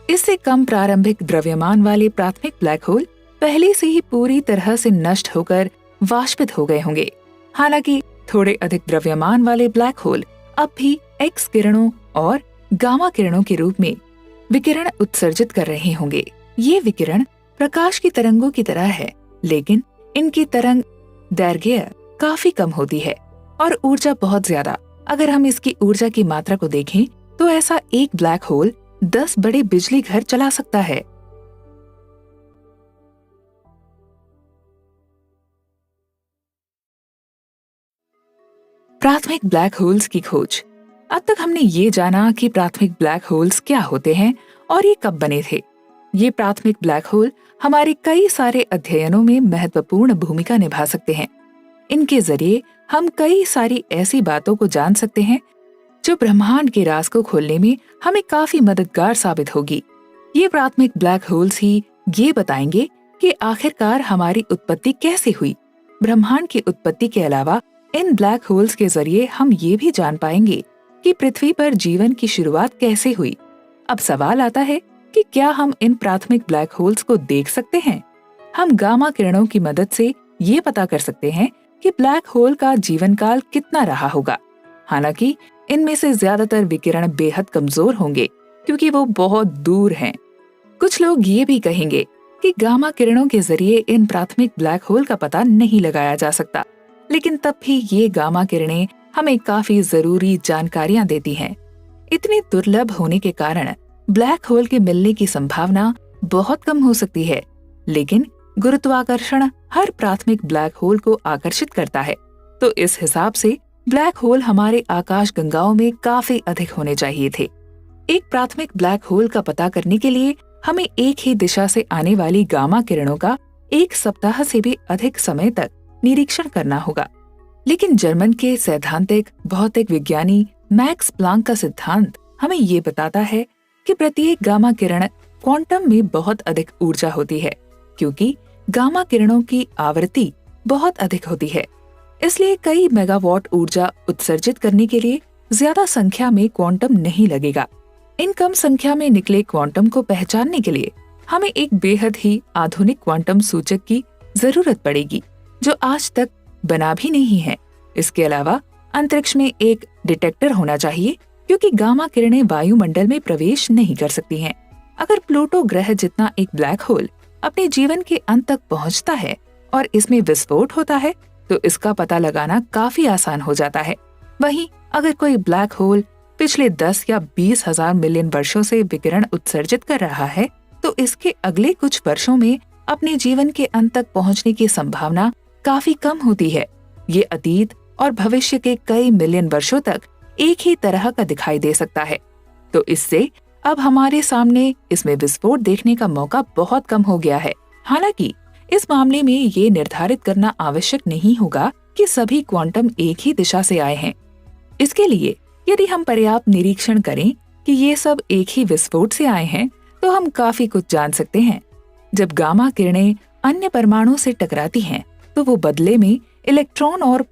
इससे कम प्रारंभिक द्रव्यमान वाले प्राथमिक ब्लैक होल पहले से ही पूरी तरह से नष्ट होकर वाष्पित हो गए होंगे। हालांकि थोड़े अधिक द्रव्यमान वाले ब्लैक होल अब भी एक्स किरणों और गामा किरणों के रूप में विकिरण उत्सर्जित कर रहे होंगे। ये विकिरण प्रकाश की तरंगों की तरह है, लेकिन इनकी तरंग दैर्घ्य काफी कम होती है और ऊर्जा बहुत ज्यादा। अगर हम इसकी ऊर्जा की मात्रा को देखें, तो ऐसा एक ब्लैक होल 10 बड़े बिजली घर चला सकता है। प्राथमिक ब्लैक होल्स की खोज। अब तक हमने ये जाना कि प्राथमिक ब्लैक होल्स क्या होते हैं और ये कब बने थे। ये प्राथमिक ब्लैक होल हमारे कई सारे अध्ययनों में महत्वपूर्ण भूमिका निभा सकते हैं। इनके जरिए हम कई सारी ऐसी बातों को जान सकते हैं जो ब्रह्मांड के राज को खोलने में हमें काफी मददगार साबित होगी। ये प्राथमिक ब्लैक होल्स ही ये बताएंगे कि आखिरकार हमारी उत्पत्ति कैसे हुई। ब्रह्मांड की उत्पत्ति के अलावा इन ब्लैक होल्स के जरिए हम ये भी जान पाएंगे कि पृथ्वी पर जीवन की शुरुआत कैसे हुई। अब सवाल आता है कि क्या हम इन प्राथमिक ब्लैक होल्स को देख सकते हैं? हम गामा किरणों की मदद से ये पता कर सकते हैं कि ब्लैक होल का जीवन काल कितना रहा होगा। हालांकि इनमें से ज्यादातर विकिरण बेहद कमजोर होंगे क्योंकि वो बहुत दूर हैं। कुछ लोग ये भी कहेंगे कि गामा किरणों के जरिए इन प्राथमिक ब्लैक होल का पता नहीं लगाया जा सकता, लेकिन तब भी ये गामा किरणें हमें काफी जरूरी जानकारियां देती हैं। इतनी दुर्लभ होने के कारण ब्लैक होल के मिलने की संभावना बहुत कम हो सकती है, लेकिन गुरुत्वाकर्षण हर प्राथमिक ब्लैक होल को आकर्षित करता है, तो इस हिसाब से ब्लैक होल हमारे आकाश गंगाओं में काफी अधिक होने चाहिए थे। एक प्राथमिक ब्लैक होल का पता करने के लिए हमें एक ही दिशा से आने वाली गामा किरणों का 1 सप्ताह से भी अधिक समय तक निरीक्षण करना होगा। लेकिन जर्मन के सैद्धांतिक भौतिक विज्ञानी मैक्स प्लांक का सिद्धांत हमें ये बताता है कि प्रत्येक गामा किरण क्वांटम में बहुत अधिक ऊर्जा होती है, क्योंकि गामा किरणों की आवृत्ति बहुत अधिक होती है। इसलिए कई मेगावाट ऊर्जा उत्सर्जित करने के लिए ज्यादा संख्या में क्वांटम नहीं लगेगा। इन कम संख्या में निकले क्वांटम को पहचानने के लिए हमें एक बेहद ही आधुनिक क्वांटम सूचक की जरूरत पड़ेगी, जो आज तक बना भी नहीं है। इसके अलावा अंतरिक्ष में एक डिटेक्टर होना चाहिए, क्योंकि गामा किरणें वायुमंडल में प्रवेश नहीं कर सकती हैं। अगर प्लूटो ग्रह जितना एक ब्लैक होल अपने जीवन के अंत तक पहुंचता है और इसमें विस्फोट होता है, तो इसका पता लगाना काफी आसान हो जाता है। वहीं अगर कोई ब्लैक होल पिछले 10 या 20 हजार मिलियन वर्षों से विकिरण उत्सर्जित कर रहा है, तो इसके अगले कुछ वर्षों में अपने जीवन के अंत तक पहुंचने की संभावना काफी कम होती है। ये अतीत और भविष्य के कई मिलियन वर्षों तक एक ही तरह का दिखाई दे सकता है। तो इससे अब हमारे सामने इसमें विस्फोट देखने का मौका बहुत कम हो गया है। हालांकि इस मामले में ये निर्धारित करना आवश्यक नहीं होगा कि सभी क्वांटम एक ही दिशा से आए हैं। इसके लिए यदि हम पर्याप्त निरीक्षण करें कि ये सब एक ही विस्फोट से आए हैं, तो हम काफी कुछ जान सकते हैं। जब गामा किरणें अन्य परमाणु से टकराती हैं, तो वो बदले में इलेक्ट्रॉन और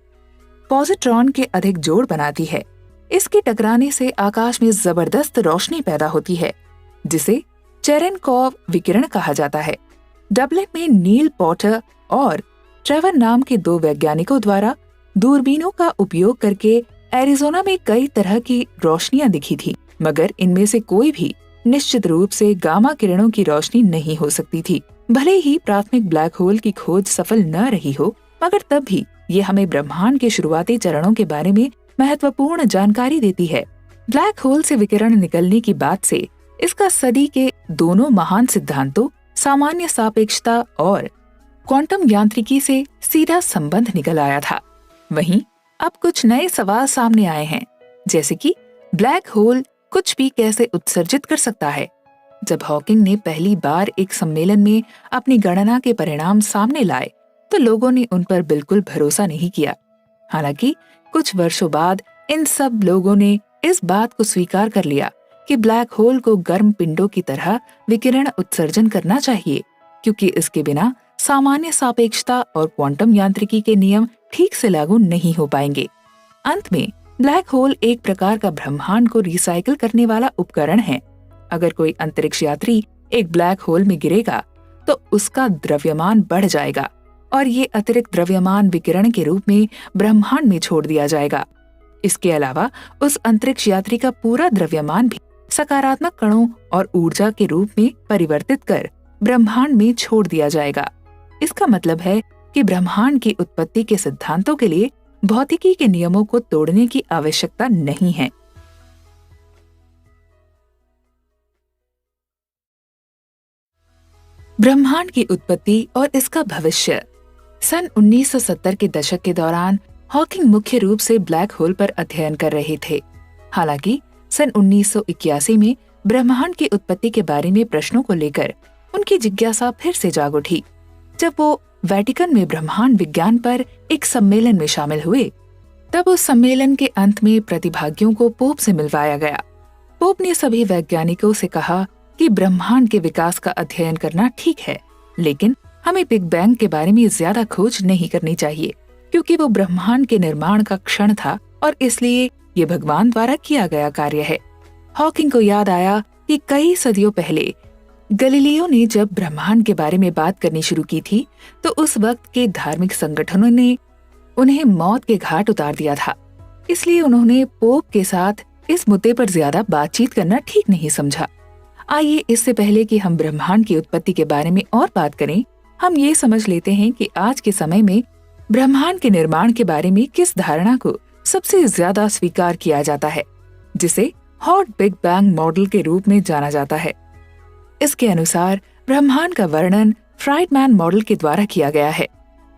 पॉजिट्रॉन के अधिक जोड़ बनाती है। इसके टकराने से आकाश में जबरदस्त रोशनी पैदा होती है, जिसे चेरेनकॉव विकिरण कहा जाता है। डबलिन में नील पॉटर और ट्रेवर नाम के 2 वैज्ञानिकों द्वारा दूरबीनों का उपयोग करके एरिज़ोना में कई तरह की रोशनियां दिखी थी, मगर इनमें से कोई भी निश्चित रूप से गामा किरणों की रोशनी नहीं हो सकती थी। भले ही प्राथमिक ब्लैक होल की खोज सफल न रही हो, मगर तब भी ये हमें ब्रह्मांड के शुरुआती चरणों के बारे में महत्वपूर्ण जानकारी देती है। ब्लैक होल से विकिरण निकलने की बात से इसका सदी के दोनों महान सिद्धांतों सामान्य सापेक्षता और क्वांटम यांत्रिकी से सीधा संबंध निकल आया था। वहीं अब कुछ नए सवाल सामने आए हैं, जैसे कि ब्लैक होल कुछ भी कैसे उत्सर्जित कर सकता है। जब हॉकिंग ने पहली बार एक सम्मेलन में अपनी गणना के परिणाम सामने लाए, तो लोगों ने उन पर बिल्कुल भरोसा नहीं किया। हालांकि कुछ वर्षों बाद इन सब लोगों ने इस बात को स्वीकार कर लिया कि ब्लैक होल को गर्म पिंडों की तरह विकिरण उत्सर्जन करना चाहिए, क्योंकि इसके बिना सामान्य सापेक्षता और क्वांटम यांत्रिकी के नियम ठीक से लागू नहीं हो पाएंगे। अंत में ब्लैक होल एक प्रकार का ब्रह्मांड को रिसाइकिल करने वाला उपकरण है। अगर कोई अंतरिक्ष यात्री एक ब्लैक होल में गिरेगा, तो उसका द्रव्यमान बढ़ जाएगा और ये अतिरिक्त द्रव्यमान विकिरण के रूप में ब्रह्मांड में छोड़ दिया जाएगा। इसके अलावा उस अंतरिक्ष यात्री का पूरा द्रव्यमान भी सकारात्मक कणों और ऊर्जा के रूप में परिवर्तित कर ब्रह्मांड में छोड़ दिया जाएगा। इसका मतलब है कि ब्रह्मांड की उत्पत्ति के सिद्धांतों के लिए भौतिकी के नियमों को तोड़ने की आवश्यकता नहीं है। ब्रह्मांड की उत्पत्ति और इसका भविष्य। सन 1970 के दशक के दौरान हॉकिंग मुख्य रूप से ब्लैक होल पर अध्ययन कर रहे थे। हालांकि सन 1981 में ब्रह्मांड की उत्पत्ति के बारे में प्रश्नों को लेकर उनकी जिज्ञासा फिर से जाग उठी। जब वो वेटिकन में ब्रह्मांड विज्ञान पर एक सम्मेलन में शामिल हुए, तब उस सम्मेलन के अंत में प्रतिभागियों को पोप से मिलवाया गया। पोप ने सभी वैज्ञानिकों से कहा कि ब्रह्मांड के विकास का अध्ययन करना ठीक है, लेकिन हमें बिग बैंग के बारे में ज्यादा खोज नहीं करनी चाहिए, क्योंकि वो ब्रह्मांड के निर्माण का क्षण था और इसलिए ये भगवान द्वारा किया गया कार्य है। हॉकिंग को याद आया कि कई सदियों पहले गैलीलियो ने जब ब्रह्मांड के बारे में बात करनी शुरू की थी, तो उस वक्त के धार्मिक संगठनों ने उन्हें मौत के घाट उतार दिया था। इसलिए उन्होंने पोप के साथ इस मुद्दे पर ज्यादा बातचीत करना ठीक नहीं समझा। आइए इससे पहले कि हम ब्रह्मांड की उत्पत्ति के बारे में और बात करें, हम ये समझ लेते हैं कि आज के समय में ब्रह्मांड के निर्माण के बारे में किस धारणा को सबसे ज्यादा स्वीकार किया जाता है, जिसे हॉट बिग बैंग मॉडल के रूप में जाना जाता है। इसके अनुसार ब्रह्मांड का वर्णन फ्राइडमैन मॉडल के द्वारा किया गया है।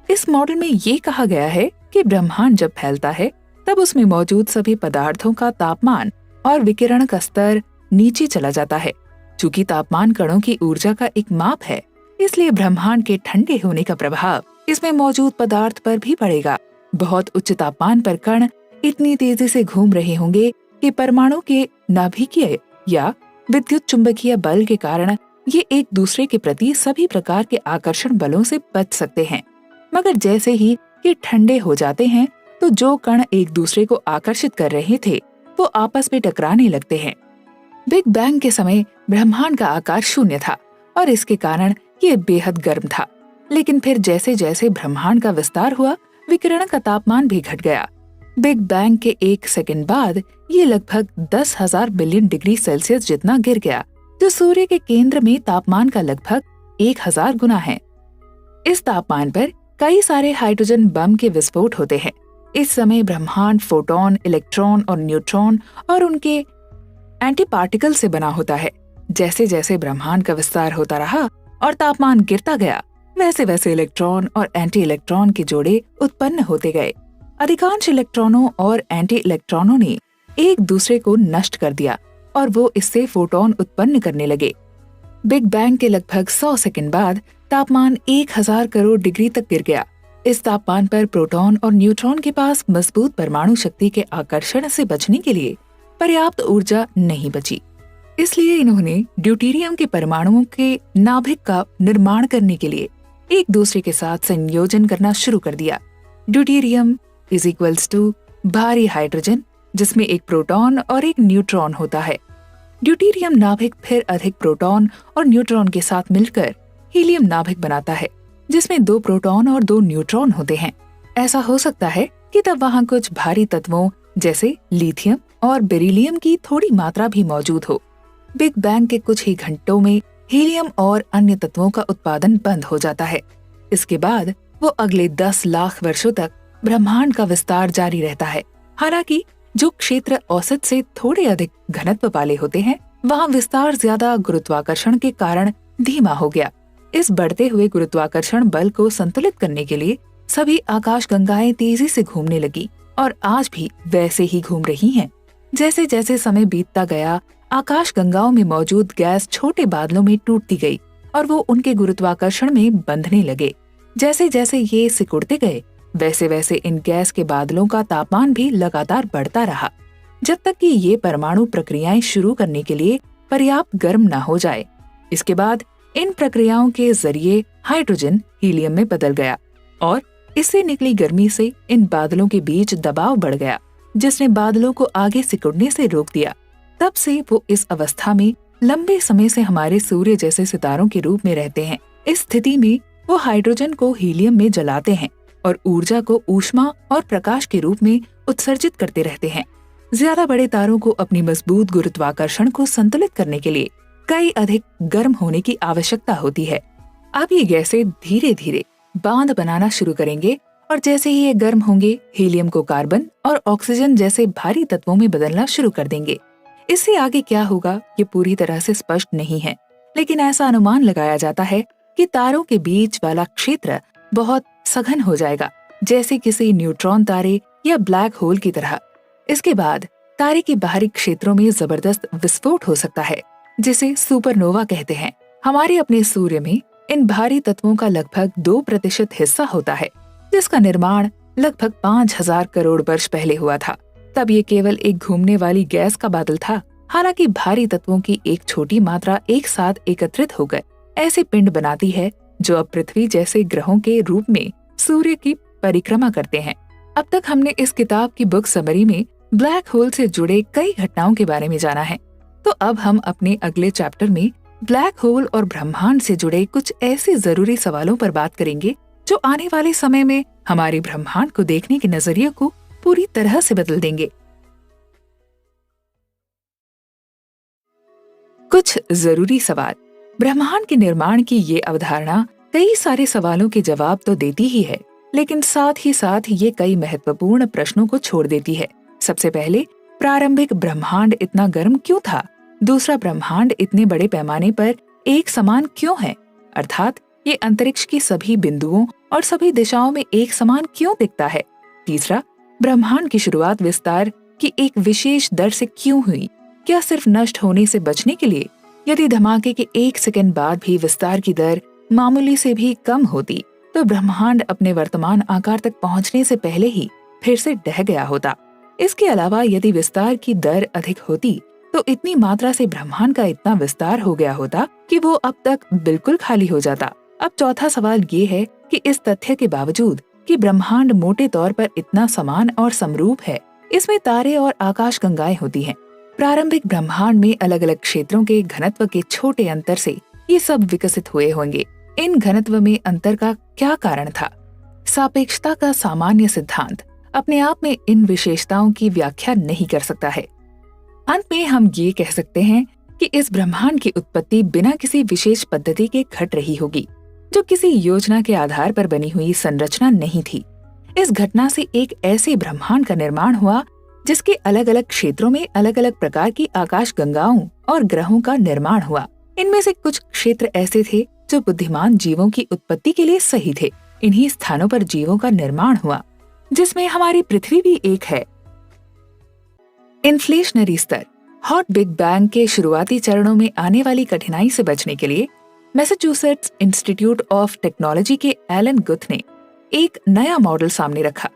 इस मॉडल में ये कहा गया है कि ब्रह्मांड जब फैलता है तब उसमें मौजूद सभी पदार्थों का तापमान और विकिरण का स्तर नीचे चला जाता है। चूंकि तापमान कणों की ऊर्जा का एक माप है, इसलिए ब्रह्मांड के ठंडे होने का प्रभाव इसमें मौजूद पदार्थ पर भी पड़ेगा। बहुत उच्च तापमान पर कण इतनी तेजी से घूम रहे होंगे कि परमाणु के नाभिकीय या विद्युत चुंबकीय बल के कारण ये एक दूसरे के प्रति सभी प्रकार के आकर्षण बलों से बच सकते हैं। मगर जैसे ही ये ठंडे हो जाते हैं, तो जो कण एक दूसरे को आकर्षित कर रहे थे वो आपस में टकराने लगते हैं। बिग बैंग के समय ब्रह्मांड का आकार शून्य था और इसके कारण ये बेहद गर्म था। लेकिन फिर जैसे जैसे ब्रह्मांड का विस्तार हुआ, विकिरण का तापमान भी घट गया। बिग बैंग के 1 सेकंड बाद ये लगभग 10,000 बिलियन डिग्री सेल्सियस जितना गिर गया, जो सूर्य के केंद्र में तापमान का लगभग 1000 गुना है। इस तापमान पर कई सारे हाइड्रोजन बम के विस्फोट होते हैं। इस समय ब्रह्मांड फोटोन, इलेक्ट्रॉन और न्यूट्रॉन और उनके एंटी पार्टिकल से बना होता है। जैसे जैसे ब्रह्मांड का विस्तार होता रहा और तापमान गिरता गया, वैसे वैसे इलेक्ट्रॉन और एंटी इलेक्ट्रॉन के जोड़े उत्पन्न होते गए। अधिकांश इलेक्ट्रॉनों और एंटी इलेक्ट्रॉनों ने एक दूसरे को नष्ट कर दिया और वो इससे फोटोन उत्पन्न करने लगे। बिग बैंग के लगभग 100 सेकंड बाद तापमान 1000 करोड़ डिग्री तक गिर गया। इस तापमान पर प्रोटॉन और न्यूट्रॉन के पास मजबूत परमाणु शक्ति के आकर्षण से बचने के लिए पर्याप्त ऊर्जा नहीं बची। इसलिए इन्होंने ड्यूटेरियम के परमाणुओं के नाभिक का निर्माण करने के लिए एक दूसरे के साथ संयोजन करना शुरू कर दिया। ड्यूटेरियम इज इक्वल्स टू भारी हाइड्रोजन, जिसमें एक प्रोटॉन और एक न्यूट्रॉन होता है। ड्यूटेरियम नाभिक फिर अधिक प्रोटॉन और न्यूट्रॉन के साथ मिलकर हीलियम नाभिक बनाता है, जिसमें 2 प्रोटॉन और 2 न्यूट्रॉन होते हैं। ऐसा हो सकता है कि तब वहाँ कुछ भारी तत्वों जैसे लिथियम और बेरिलियम की थोड़ी मात्रा भी मौजूद हो। बिग बैंग के कुछ ही घंटों में हीलियम और अन्य तत्वों का उत्पादन बंद हो जाता है। इसके बाद वो अगले 10 लाख वर्षों तक ब्रह्मांड का विस्तार जारी रहता है। हालांकि जो क्षेत्र औसत से थोड़े अधिक घनत्व वाले होते हैं, वहाँ विस्तार ज्यादा गुरुत्वाकर्षण के कारण धीमा हो गया। इस बढ़ते हुए गुरुत्वाकर्षण बल को संतुलित करने के लिए सभी आकाशगंगाएं तेजी से घूमने लगी और आज भी वैसे ही घूम रही हैं। जैसे जैसे समय बीतता गया, आकाशगंगाओं में मौजूद गैस छोटे बादलों में टूटती गई और वो उनके गुरुत्वाकर्षण में बंधने लगे। जैसे जैसे ये सिकुड़ते गए, वैसे वैसे इन गैस के बादलों का तापमान भी लगातार बढ़ता रहा, जब तक कि ये परमाणु प्रक्रियाएं शुरू करने के लिए पर्याप्त गर्म न हो जाए। इसके बाद इन प्रक्रियाओं के जरिए हाइड्रोजन हीलियम में बदल गया और इससे निकली गर्मी से इन बादलों के बीच दबाव बढ़ गया, जिसने बादलों को आगे सिकुड़ने से रोक दिया। तब से वो इस अवस्था में लंबे समय से हमारे सूर्य जैसे सितारों के रूप में रहते हैं। इस स्थिति में वो हाइड्रोजन को हीलियम में जलाते हैं और ऊर्जा को ऊष्मा और प्रकाश के रूप में उत्सर्जित करते रहते हैं। ज्यादा बड़े तारों को अपनी मजबूत गुरुत्वाकर्षण को संतुलित करने के लिए कई अधिक गर्म होने की आवश्यकता होती है। अब ये गैसें धीरे धीरे बांध बनाना शुरू करेंगे और जैसे ही ये गर्म होंगे, हीलियम को कार्बन और ऑक्सीजन जैसे भारी तत्वों में बदलना शुरू कर देंगे। इससे आगे क्या होगा ये पूरी तरह से स्पष्ट नहीं है, लेकिन ऐसा अनुमान लगाया जाता है कि तारों के बीच वाला क्षेत्र बहुत सघन हो जाएगा, जैसे किसी न्यूट्रॉन तारे या ब्लैक होल की तरह। इसके बाद तारे के बाहरी क्षेत्रों में जबरदस्त विस्फोट हो सकता है जिसे सुपरनोवा कहते हैं। हमारे अपने सूर्य में इन भारी तत्वों का लगभग 2% हिस्सा होता है, जिसका निर्माण लगभग 5000 करोड़ वर्ष पहले हुआ था। तब ये केवल एक घूमने वाली गैस का बादल था। हालांकि भारी तत्वों की एक छोटी मात्रा एक साथ एकत्रित होकर ऐसे पिंड बनाती है जो अब पृथ्वी जैसे ग्रहों के रूप में सूर्य की परिक्रमा करते हैं। अब तक हमने इस किताब की बुक समरी में ब्लैक होल से जुड़े कई घटनाओं के बारे में जाना है। तो अब हम अपने अगले चैप्टर में ब्लैक होल और ब्रह्मांड से जुड़े कुछ ऐसे जरूरी सवालों पर बात करेंगे जो आने वाले समय में हमारे ब्रह्मांड को देखने के नजरिए को पूरी तरह से बदल देंगे। कुछ जरूरी सवाल। ब्रह्मांड के निर्माण की ये अवधारणा कई सारे सवालों के जवाब तो देती ही है, लेकिन साथ ही साथ ये कई महत्वपूर्ण प्रश्नों को छोड़ देती है। सबसे पहले, प्रारंभिक ब्रह्मांड इतना गर्म क्यों था? दूसरा, ब्रह्मांड इतने बड़े पैमाने पर एक समान क्यों है? अर्थात ये अंतरिक्ष की सभी बिंदुओं और सभी दिशाओं में एक समान क्यों दिखता है? तीसरा, ब्रह्मांड की शुरुआत विस्तार की एक विशेष दर से क्यों हुई? क्या सिर्फ नष्ट होने से बचने के लिए? यदि धमाके के 1 सेकंड बाद भी विस्तार की दर मामूली से भी कम होती तो ब्रह्मांड अपने वर्तमान आकार तक पहुंचने से पहले ही फिर से ढह गया होता। इसके अलावा यदि विस्तार की दर अधिक होती तो इतनी मात्रा से ब्रह्मांड का इतना विस्तार हो गया होता कि वो अब तक बिल्कुल खाली हो जाता। अब चौथा सवाल ये है कि इस तथ्य के बावजूद कि ब्रह्मांड मोटे तौर पर इतना समान और समरूप है, इसमें तारे और आकाश गंगाएं होती हैं। प्रारंभिक ब्रह्मांड में अलग अलग क्षेत्रों के घनत्व के छोटे अंतर से ये सब विकसित हुए होंगे। इन घनत्व में अंतर का क्या कारण था? सापेक्षता का सामान्य सिद्धांत अपने आप में इन विशेषताओं की व्याख्या नहीं कर सकता है। अंत में हम ये कह सकते हैं कि इस ब्रह्मांड की उत्पत्ति बिना किसी विशेष पद्धति के घट रही होगी, जो किसी योजना के आधार पर बनी हुई संरचना नहीं थी। इस घटना से एक ऐसे ब्रह्मांड का निर्माण हुआ जिसके अलग अलग क्षेत्रों में अलग अलग प्रकार की आकाश गंगाओं और ग्रहों का निर्माण हुआ। इनमें से कुछ क्षेत्र ऐसे थे जो बुद्धिमान जीवों की उत्पत्ति के लिए सही थे। इन्हीं स्थानों पर जीवों का निर्माण हुआ, जिसमें हमारी पृथ्वी भी एक है। इन्फ्लेशनरी स्तर। हॉट बिग बैंग के शुरुआती चरणों में आने वाली कठिनाई से बचने के लिए मैसाचुसेट्स इंस्टीट्यूट ऑफ टेक्नोलॉजी के एलन गुथ ने एक नया मॉडल सामने रखा।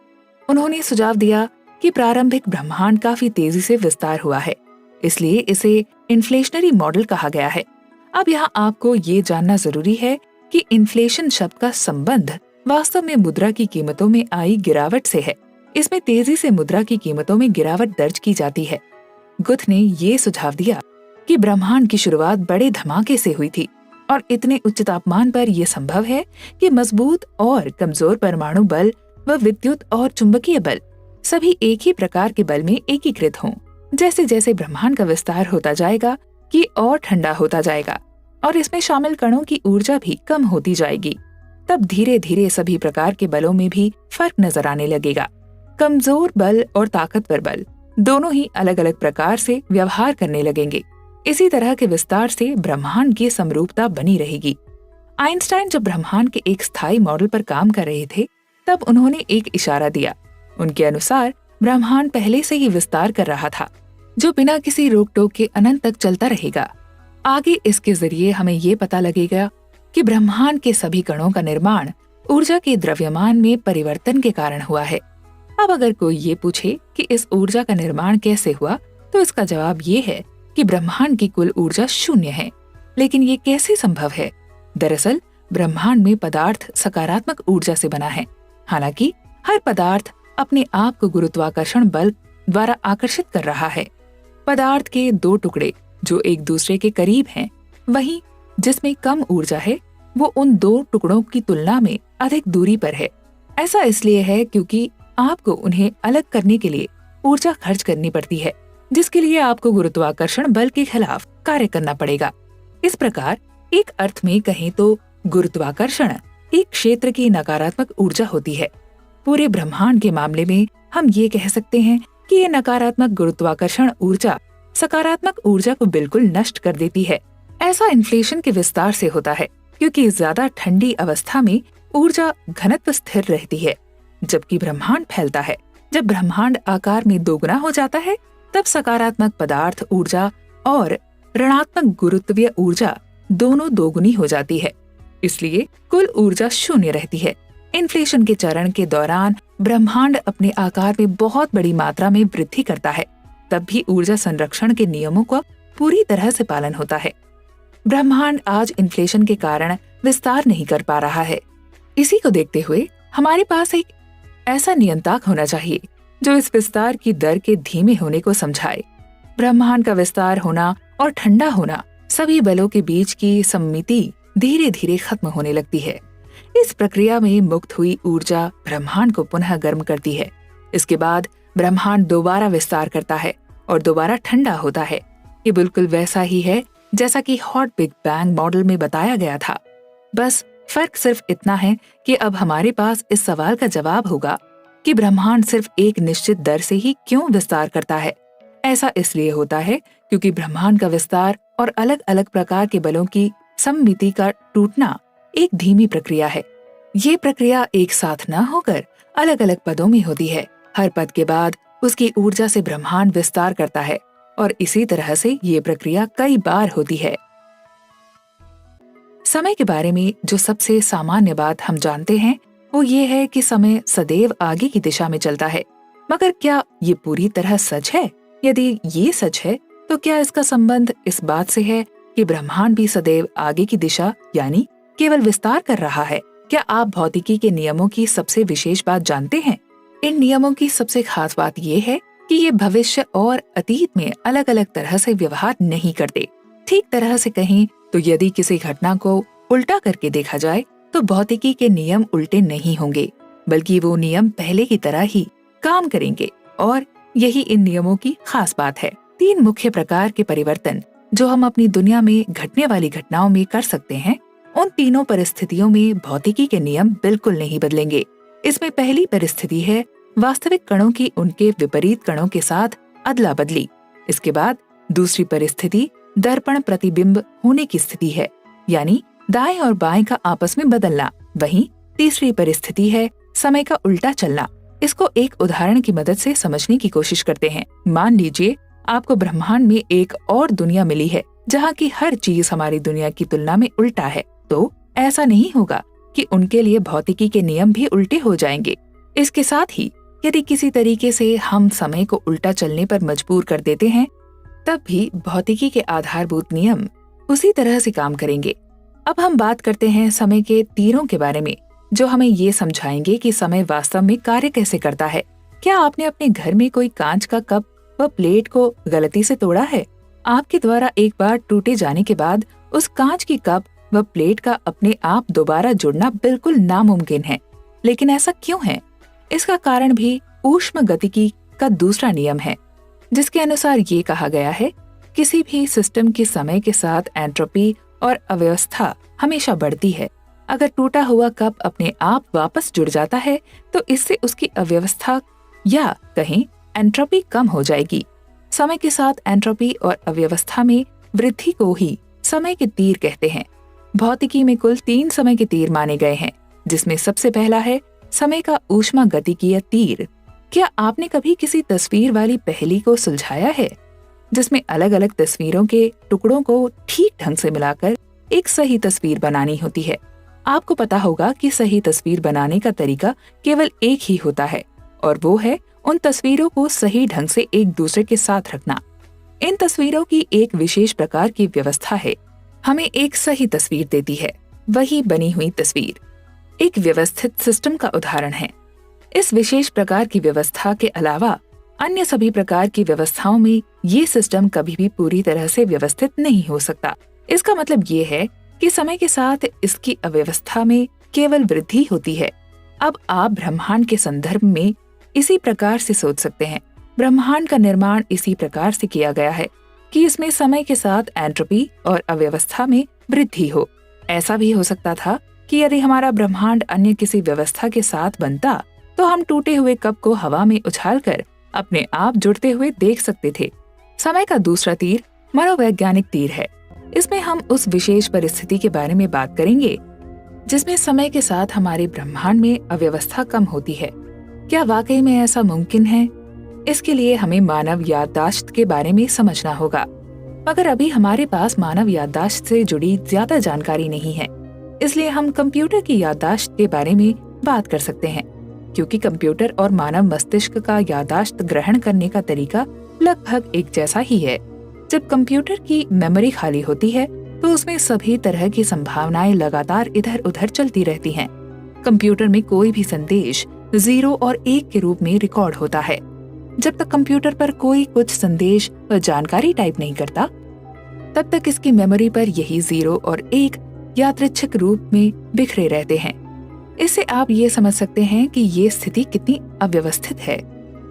उन्होंने सुझाव दिया कि प्रारंभिक ब्रह्मांड काफी तेजी से विस्तार हुआ है, इसलिए इसे इन्फ्लेशनरी मॉडल कहा गया है। अब यहाँ आपको ये जानना जरूरी है कि इन्फ्लेशन शब्द का संबंध वास्तव में मुद्रा की कीमतों में आई गिरावट से है। इसमें तेजी से मुद्रा की कीमतों में गिरावट दर्ज की जाती है। गुथ ने ये सुझाव दिया कि ब्रह्मांड की शुरुआत बड़े धमाके से हुई थी और इतने उच्च तापमान पर यह संभव है कि मजबूत और कमजोर परमाणु बल व विद्युत और चुंबकीय बल सभी एक ही प्रकार के बल में एकीकृत हों। जैसे जैसे ब्रह्मांड का विस्तार होता जाएगा कि और ठंडा होता जाएगा और इसमें शामिल कणों की ऊर्जा भी कम होती जाएगी, तब धीरे धीरे सभी प्रकार के बलों में भी फर्क नजर आने लगेगा। कमजोर बल और ताकतवर बल दोनों ही अलग अलग प्रकार से व्यवहार करने लगेंगे। इसी तरह के विस्तार से ब्रह्मांड की समरूपता बनी रहेगी। आइंस्टाइन जब ब्रह्मांड के एक स्थायी मॉडल पर काम कर रहे थे, तब उन्होंने एक इशारा दिया। उनके अनुसार ब्रह्मांड पहले से ही विस्तार कर रहा था, जो बिना किसी रोक टोक के अनंत तक चलता रहेगा। आगे इसके जरिए हमें ये पता लगेगा कि ब्रह्मांड के सभी कणों का निर्माण ऊर्जा के द्रव्यमान में परिवर्तन के कारण हुआ है। अब अगर कोई ये पूछे कि इस ऊर्जा का निर्माण कैसे हुआ, तो इसका जवाब ये है कि ब्रह्मांड की कुल ऊर्जा 0 है। लेकिन ये कैसे संभव है? दरअसल ब्रह्मांड में पदार्थ सकारात्मक ऊर्जा से बना है। हालांकि हर पदार्थ अपने आप को गुरुत्वाकर्षण बल द्वारा आकर्षित कर रहा है। पदार्थ के 2 टुकड़े जो एक दूसरे के करीब हैं, वहीं जिसमें कम ऊर्जा है वो उन 2 टुकड़ों की तुलना में अधिक दूरी पर है। ऐसा इसलिए है क्योंकि आपको उन्हें अलग करने के लिए ऊर्जा खर्च करनी पड़ती है, जिसके लिए आपको गुरुत्वाकर्षण बल के खिलाफ कार्य करना पड़ेगा। इस प्रकार एक अर्थ में कहें तो गुरुत्वाकर्षण एक क्षेत्र की नकारात्मक ऊर्जा होती है। पूरे ब्रह्मांड के मामले में हम ये कह सकते हैं कि ये नकारात्मक गुरुत्वाकर्षण ऊर्जा सकारात्मक ऊर्जा को बिल्कुल नष्ट कर देती है। ऐसा इन्फ्लेशन के विस्तार से होता है, क्योंकि ज्यादा ठंडी अवस्था में ऊर्जा घनत्व स्थिर रहती है, जबकि ब्रह्मांड फैलता है। जब ब्रह्मांड आकार में दोगुना हो जाता है, तब सकारात्मक पदार्थ ऊर्जा और ऋणात्मक गुरुत्वीय ऊर्जा दोनों दोगुनी हो जाती है, इसलिए कुल ऊर्जा शून्य रहती है। इन्फ्लेशन के चरण के दौरान ब्रह्मांड अपने आकार में बहुत बड़ी मात्रा में वृद्धि करता है, तब भी ऊर्जा संरक्षण के नियमों का पूरी तरह से पालन होता है। ब्रह्मांड आज इन्फ्लेशन के कारण विस्तार नहीं कर पा रहा है। इसी को देखते हुए हमारे पास एक ऐसा नियंत्रक होना चाहिए जो इस विस्तार की दर के धीमे होने को समझाए। ब्रह्मांड का विस्तार होना और ठंडा होना, सभी बलों के बीच की सममिति धीरे धीरे खत्म होने लगती है। इस प्रक्रिया में मुक्त हुई ऊर्जा ब्रह्मांड को पुनः गर्म करती है। इसके बाद ब्रह्मांड दोबारा विस्तार करता है और दोबारा ठंडा होता है। ये बिल्कुल वैसा ही है जैसा कि हॉट बिग बैंग मॉडल में बताया गया था। बस फर्क सिर्फ इतना है कि अब हमारे पास इस सवाल का जवाब होगा कि ब्रह्मांड सिर्फ एक निश्चित दर से ही क्यों विस्तार करता है। ऐसा इसलिए होता है क्योंकि ब्रह्मांड का विस्तार और अलग अलग प्रकार के बलों की सममिति का टूटना एक धीमी प्रक्रिया है। ये प्रक्रिया एक साथ न होकर अलग अलग पदों में होती है। हर पद के बाद उसकी ऊर्जा से ब्रह्मांड विस्तार करता है और इसी तरह से ये प्रक्रिया कई बार होती है। समय के बारे में जो सबसे सामान्य बात हम जानते हैं वो ये है कि समय सदैव आगे की दिशा में चलता है। मगर क्या ये पूरी तरह सच है? यदि ये सच है तो क्या इसका संबंध इस बात से है कि ब्रह्मांड भी सदैव आगे की दिशा यानी केवल विस्तार कर रहा है? क्या आप भौतिकी के नियमों की सबसे विशेष बात जानते हैं? इन नियमों की सबसे खास बात ये है कि ये भविष्य और अतीत में अलग अलग तरह से व्यवहार नहीं करते। ठीक तरह से कहें तो यदि किसी घटना को उल्टा करके देखा जाए तो भौतिकी के नियम उल्टे नहीं होंगे, बल्कि वो नियम पहले की तरह ही काम करेंगे। और यही इन नियमों की खास बात है। 3 मुख्य प्रकार के परिवर्तन जो हम अपनी दुनिया में घटने वाली घटनाओं में कर सकते हैं, उन तीनों परिस्थितियों में भौतिकी के नियम बिल्कुल नहीं बदलेंगे। इसमें पहली परिस्थिति है वास्तविक कणों की उनके विपरीत कणों के साथ अदला बदली। इसके बाद दूसरी परिस्थिति दर्पण प्रतिबिंब होने की स्थिति है, यानी दाएं और बाएं का आपस में बदलना। वहीं तीसरी परिस्थिति है समय का उल्टा चलना। इसको एक उदाहरण की मदद से समझने की कोशिश करते हैं। मान लीजिए आपको ब्रह्मांड में एक और दुनिया मिली है जहाँ की हर चीज हमारी दुनिया की तुलना में उल्टा है, तो ऐसा नहीं होगा कि उनके लिए भौतिकी के नियम भी उल्टे हो जाएंगे। इसके साथ ही यदि किसी तरीके से हम समय को उल्टा चलने पर मजबूर कर देते हैं, तब भी भौतिकी के आधारभूत नियम उसी तरह से काम करेंगे। अब हम बात करते हैं समय के तीरों के बारे में, जो हमें ये समझाएंगे कि समय वास्तव में कार्य कैसे करता है। क्या आपने अपने घर में कोई कांच का कप व प्लेट को गलती से तोड़ा है? आपके द्वारा एक बार टूटे जाने के बाद उस कांच की कप व प्लेट का अपने आप दोबारा जुड़ना बिल्कुल नामुमकिन है। लेकिन ऐसा क्यों है? इसका कारण भी ऊष्म गतिकी का दूसरा नियम है, जिसके अनुसार ये कहा गया है किसी भी सिस्टम के समय के साथ एंट्रोपी और अव्यवस्था हमेशा बढ़ती है। अगर टूटा हुआ कप अपने आप वापस जुड़ जाता है तो इससे उसकी अव्यवस्था या कहीं एंट्रोपी कम हो जाएगी। समय के साथ एंट्रोपी और अव्यवस्था में वृद्धि को ही समय के तीर कहते हैं। भौतिकी में कुल 3 समय के तीर माने गए हैं, जिसमें सबसे पहला है समय का ऊष्मा गतिकीय तीर। क्या आपने कभी किसी तस्वीर वाली पहेली को सुलझाया है, जिसमें अलग अलग तस्वीरों के टुकड़ों को ठीक ढंग से मिलाकर एक सही तस्वीर बनानी होती है? आपको पता होगा कि सही तस्वीर बनाने का तरीका केवल एक ही होता है, और वो है उन तस्वीरों को सही ढंग से एक दूसरे के साथ रखना। इन तस्वीरों की एक विशेष प्रकार की व्यवस्था है, हमें एक सही तस्वीर देती है। वही बनी हुई तस्वीर एक व्यवस्थित सिस्टम का उदाहरण है। इस विशेष प्रकार की व्यवस्था के अलावा अन्य सभी प्रकार की व्यवस्थाओं में ये सिस्टम कभी भी पूरी तरह से व्यवस्थित नहीं हो सकता। इसका मतलब ये है कि समय के साथ इसकी अव्यवस्था में केवल वृद्धि होती है। अब आप ब्रह्मांड के संदर्भ में इसी प्रकार से सोच सकते हैं। ब्रह्मांड का निर्माण इसी प्रकार से किया गया है कि इसमें समय के साथ एंट्रोपी और अव्यवस्था में वृद्धि हो। ऐसा भी हो सकता था कि यदि हमारा ब्रह्मांड अन्य किसी व्यवस्था के साथ बनता तो हम टूटे हुए कप को हवा में उछालकर अपने आप जुड़ते हुए देख सकते थे। समय का दूसरा तीर मनोवैज्ञानिक तीर है। इसमें हम उस विशेष परिस्थिति के बारे में बात करेंगे जिसमें समय के साथ हमारे ब्रह्मांड में अव्यवस्था कम होती है। क्या वाकई में ऐसा मुमकिन है? इसके लिए हमें मानव याददाश्त के बारे में समझना होगा। मगर अभी हमारे पास मानव याददाश्त से जुड़ी ज्यादा जानकारी नहीं है, इसलिए हम कंप्यूटर की याददाश्त के बारे में बात कर सकते हैं। क्योंकि कंप्यूटर और मानव मस्तिष्क का याददाश्त ग्रहण करने का तरीका लगभग एक जैसा ही है। जब कंप्यूटर की मेमोरी खाली होती है तो उसमें सभी तरह की संभावनाएं लगातार इधर उधर चलती रहती हैं। कंप्यूटर में कोई भी संदेश 0 और 1 के रूप में रिकॉर्ड होता है। जब तक कंप्यूटर पर कोई कुछ संदेश व जानकारी टाइप नहीं करता, तब तक इसकी मेमोरी पर यही 0 और 1 यादृच्छिक रूप में बिखरे रहते हैं। इससे आप ये समझ सकते हैं कि ये स्थिति कितनी अव्यवस्थित है।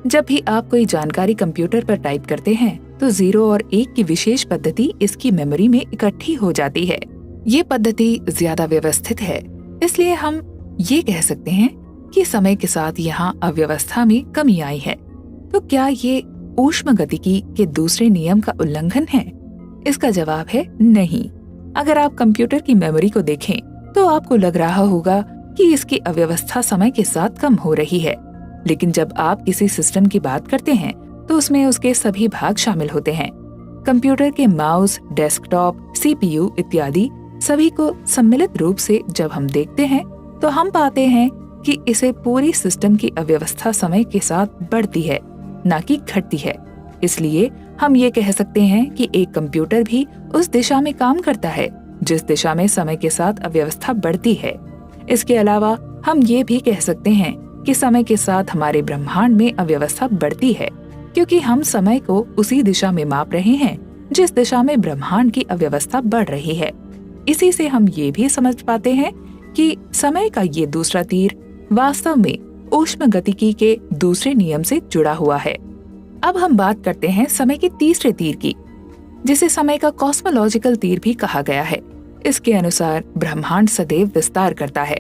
जब भी आप कोई जानकारी कंप्यूटर पर टाइप करते हैं तो 0 और 1 की विशेष पद्धति इसकी मेमोरी में इकट्ठी हो जाती है। ये पद्धति ज्यादा व्यवस्थित है, इसलिए हम ये कह सकते हैं कि समय के साथ यहाँ अव्यवस्था में कमी आई है। तो क्या ये ऊष्मगतिकी के दूसरे नियम का उल्लंघन है? इसका जवाब है नहीं। अगर आप कंप्यूटर की मेमोरी को देखें तो आपको लग रहा होगा कि इसकी अव्यवस्था समय के साथ कम हो रही है, लेकिन जब आप किसी सिस्टम की बात करते हैं तो उसमें उसके सभी भाग शामिल होते हैं। कंप्यूटर के माउस, डेस्कटॉप, सीपीयू इत्यादि सभी को सम्मिलित रूप से जब हम देखते हैं तो हम पाते हैं कि इसे पूरी सिस्टम की अव्यवस्था समय के साथ बढ़ती है, न कि घटती है। इसलिए हम ये कह सकते हैं कि एक कंप्यूटर भी उस दिशा में काम करता है जिस दिशा में समय के साथ अव्यवस्था बढ़ती है। इसके अलावा हम ये भी कह सकते हैं कि समय के साथ हमारे ब्रह्मांड में अव्यवस्था बढ़ती है, क्योंकि हम समय को उसी दिशा में माप रहे हैं जिस दिशा में ब्रह्मांड की अव्यवस्था बढ़ रही है। इसी से हम ये भी समझ पाते हैं कि समय का ये दूसरा तीर वास्तव में ऊष्मगतिकी के दूसरे नियम से जुड़ा हुआ है। अब हम बात करते हैं समय के तीसरे तीर की, जिसे समय का कॉस्मोलॉजिकल तीर भी कहा गया है। इसके अनुसार ब्रह्मांड सदैव विस्तार करता है।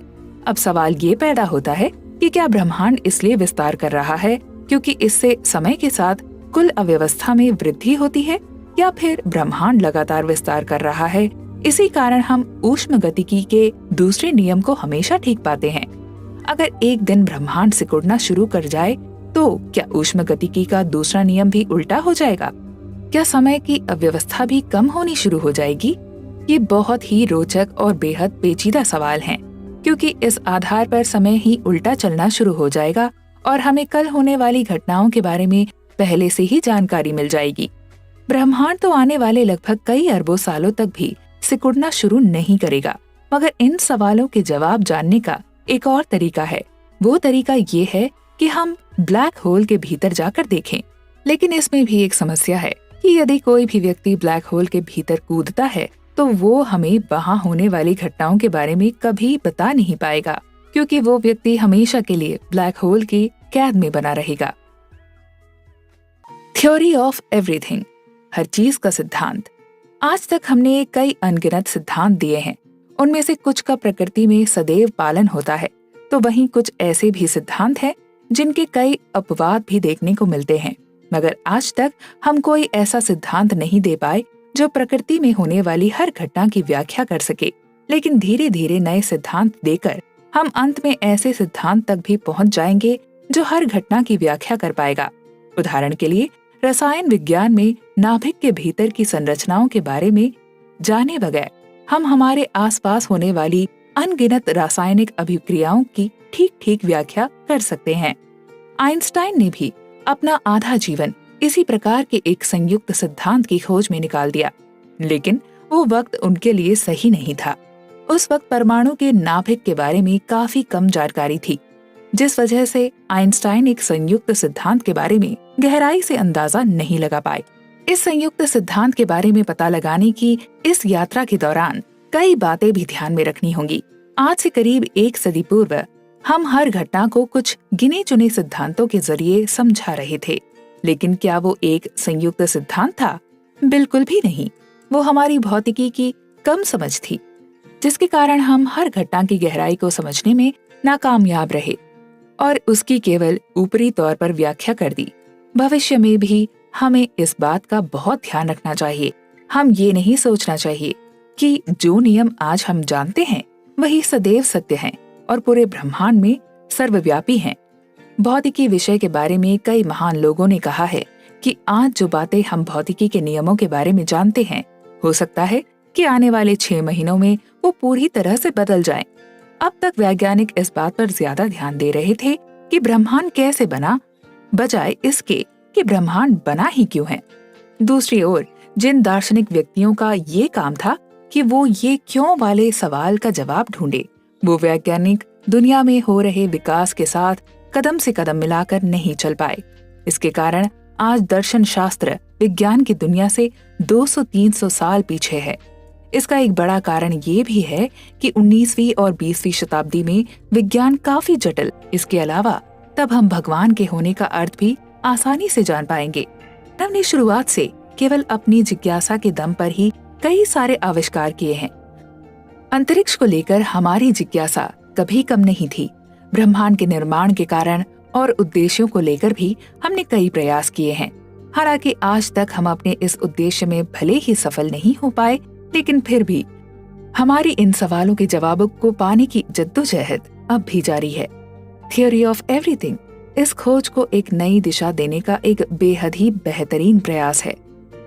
अब सवाल ये पैदा होता है कि क्या ब्रह्मांड इसलिए विस्तार कर रहा है क्योंकि इससे समय के साथ कुल अव्यवस्था में वृद्धि होती है, या फिर ब्रह्मांड लगातार विस्तार कर रहा है, इसी कारण हम ऊष्मगतिकी के दूसरे नियम को हमेशा ठीक पाते हैं। अगर एक दिन ब्रह्मांड सिकुड़ना शुरू कर जाए तो क्या ऊष्मगतिकी का दूसरा नियम भी उल्टा हो जाएगा? क्या समय की अव्यवस्था भी कम होनी शुरू हो जाएगी? ये बहुत ही रोचक और बेहद पेचीदा सवाल हैं, क्योंकि इस आधार पर समय ही उल्टा चलना शुरू हो जाएगा और हमें कल होने वाली घटनाओं के बारे में पहले से ही जानकारी मिल जाएगी। ब्रह्मांड तो आने वाले लगभग कई अरबों सालों तक भी सिकुड़ना शुरू नहीं करेगा, मगर इन सवालों के जवाब जानने का एक और तरीका है। वो तरीका ये है कि हम ब्लैक होल के भीतर जाकर देखें। लेकिन इसमें भी एक समस्या है कि यदि कोई भी व्यक्ति ब्लैक होल के भीतर कूदता है तो वो हमें वहां होने वाली घटनाओं के बारे में कभी बता नहीं पाएगा, क्योंकि वो व्यक्ति हमेशा के लिए ब्लैक होल की कैद में बना रहेगा। थ्योरी ऑफ एवरीथिंग, हर चीज का सिद्धांत। आज तक हमने कई अनगिनत सिद्धांत दिए हैं। उनमें से कुछ का प्रकृति में सदैव पालन होता है, तो वहीं कुछ ऐसे भी सिद्धांत हैं जिनके कई अपवाद भी देखने को मिलते हैं। मगर आज तक हम कोई ऐसा सिद्धांत नहीं दे पाए जो प्रकृति में होने वाली हर घटना की व्याख्या कर सके। लेकिन धीरे धीरे नए सिद्धांत देकर हम अंत में ऐसे सिद्धांत तक भी पहुंच जाएंगे जो हर घटना की व्याख्या कर पाएगा। उदाहरण के लिए रसायन विज्ञान में नाभिक के भीतर की संरचनाओं के बारे में जाने बगैर हम हमारे आसपास होने वाली अनगिनत रासायनिक अभिक्रियाओं की ठीक ठीक व्याख्या कर सकते हैं। आइंस्टाइन ने भी अपना आधा जीवन इसी प्रकार के एक संयुक्त सिद्धांत की खोज में निकाल दिया, लेकिन वो वक्त उनके लिए सही नहीं था। उस वक्त परमाणु के नाभिक के बारे में काफी कम जानकारी थी, जिस वजह से आइंस्टाइन एक संयुक्त सिद्धांत के बारे में गहराई से अंदाजा नहीं लगा पाए। इस संयुक्त सिद्धांत के बारे में पता लगाने की इस यात्रा के दौरान कई बातें भी ध्यान में रखनी होंगी। आज से करीब 1 सदी पूर्व हम हर घटना को कुछ गिने चुने सिद्धांतों के जरिए समझा रहे थे, लेकिन क्या वो एक संयुक्त सिद्धांत था? बिल्कुल भी नहीं। वो हमारी भौतिकी की कम समझ थी, जिसके कारण हम हर घटना की गहराई को समझने में नाकामयाब रहे और उसकी केवल ऊपरी तौर पर व्याख्या कर दी। भविष्य में भी हमें इस बात का बहुत ध्यान रखना चाहिए। हम ये नहीं सोचना चाहिए कि जो नियम आज हम जानते हैं वही सदैव सत्य हैं और पूरे ब्रह्मांड में सर्वव्यापी हैं। भौतिकी विषय के बारे में कई महान लोगों ने कहा है कि आज जो बातें हम भौतिकी के नियमों के बारे में जानते हैं, हो सकता है कि आने वाले 6 महीनों में वो पूरी तरह से बदल जाएं। अब तक वैज्ञानिक इस बात पर ज्यादा ध्यान दे रहे थे कि ब्रह्मांड कैसे बना, बजाय इसके कि ब्रह्मांड बना ही क्यों है। दूसरी ओर जिन दार्शनिक व्यक्तियों का ये काम था कि वो ये क्यों वाले सवाल का जवाब ढूंढे, वो वैज्ञानिक दुनिया में हो रहे विकास के साथ कदम से कदम मिलाकर नहीं चल पाए। इसके कारण आज दर्शन शास्त्र विज्ञान की दुनिया से 200-300 साल पीछे है। इसका एक बड़ा कारण ये भी है कि 19वीं और 20वीं शताब्दी में विज्ञान काफी जटिल। इसके अलावा तब हम भगवान के होने का अर्थ भी आसानी से जान पाएंगे। हमने शुरुआत से केवल अपनी जिज्ञासा के दम पर ही कई सारे आविष्कार किए हैं। अंतरिक्ष को लेकर हमारी जिज्ञासा कभी कम नहीं थी। ब्रह्मांड के निर्माण के कारण और उद्देश्यों को लेकर भी हमने कई प्रयास किए हैं। हालांकि आज तक हम अपने इस उद्देश्य में भले ही सफल नहीं हो पाए, लेकिन फिर भी हमारी इन सवालों के जवाबों को पाने की जद्दोजहद अब भी जारी है। थियोरी ऑफ एवरीथिंग इस खोज को एक नई दिशा देने का एक बेहद ही बेहतरीन प्रयास है।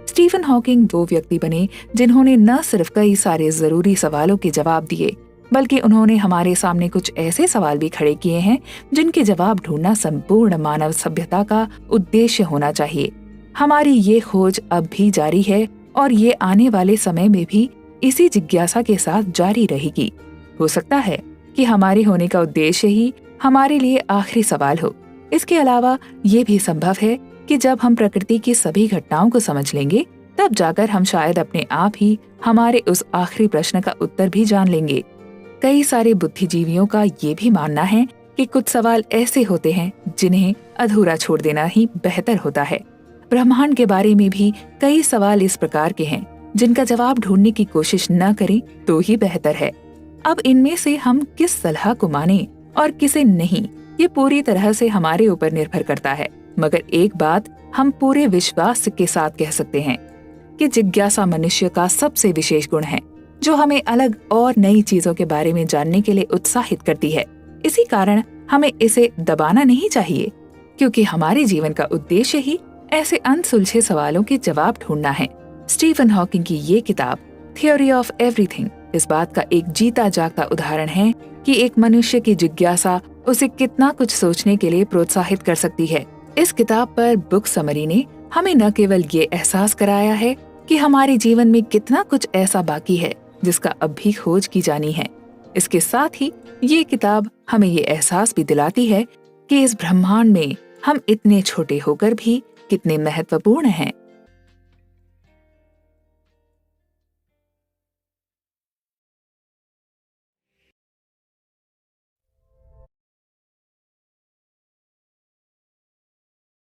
स्टीफन हॉकिंग वो व्यक्ति बने जिन्होंने न सिर्फ कई सारे जरूरी सवालों के जवाब दिए, बल्कि उन्होंने हमारे सामने कुछ ऐसे सवाल भी खड़े किए हैं जिनके जवाब ढूंढना संपूर्ण मानव सभ्यता का उद्देश्य होना चाहिए। हमारी ये खोज अब भी जारी है और ये आने वाले समय में भी इसी जिज्ञासा के साथ जारी रहेगी। हो सकता है कि हमारे होने का उद्देश्य ही हमारे लिए आखिरी सवाल हो। इसके अलावा ये भी संभव है कि जब हम प्रकृति की सभी घटनाओं को समझ लेंगे, तब जाकर हम शायद अपने आप ही हमारे उस आखिरी प्रश्न का उत्तर भी जान लेंगे। कई सारे बुद्धिजीवियों का ये भी मानना है कि कुछ सवाल ऐसे होते हैं जिन्हें अधूरा छोड़ देना ही बेहतर होता है। ब्रह्मांड के बारे में भी कई सवाल इस प्रकार के हैं जिनका जवाब ढूंढने की कोशिश न करें तो ही बेहतर है। अब इनमें से हम किस सलाह को माने और किसे नहीं, ये पूरी तरह से हमारे ऊपर निर्भर करता है। मगर एक बात हम पूरे विश्वास के साथ कह सकते हैं कि जिज्ञासा मनुष्य का सबसे विशेष गुण है, जो हमें अलग और नई चीजों के बारे में जानने के लिए उत्साहित करती है। इसी कारण हमें इसे दबाना नहीं चाहिए, क्योंकि हमारे जीवन का उद्देश्य ही ऐसे अनसुलझे सवालों के जवाब ढूंढना है। स्टीफन हॉकिंग की ये किताब थियोरी ऑफ एवरीथिंग इस बात का एक जीता जागता उदाहरण है कि एक मनुष्य की जिज्ञासा उसे कितना कुछ सोचने के लिए प्रोत्साहित कर सकती है। इस किताब पर बुक समरी ने हमें न केवल ये एहसास कराया है कि हमारे जीवन में कितना कुछ ऐसा बाकी है जिसका अब भी खोज की जानी है, इसके साथ ही ये किताब हमें ये एहसास भी दिलाती है कि इस ब्रह्मांड में हम इतने छोटे होकर भी कितने महत्वपूर्ण हैं।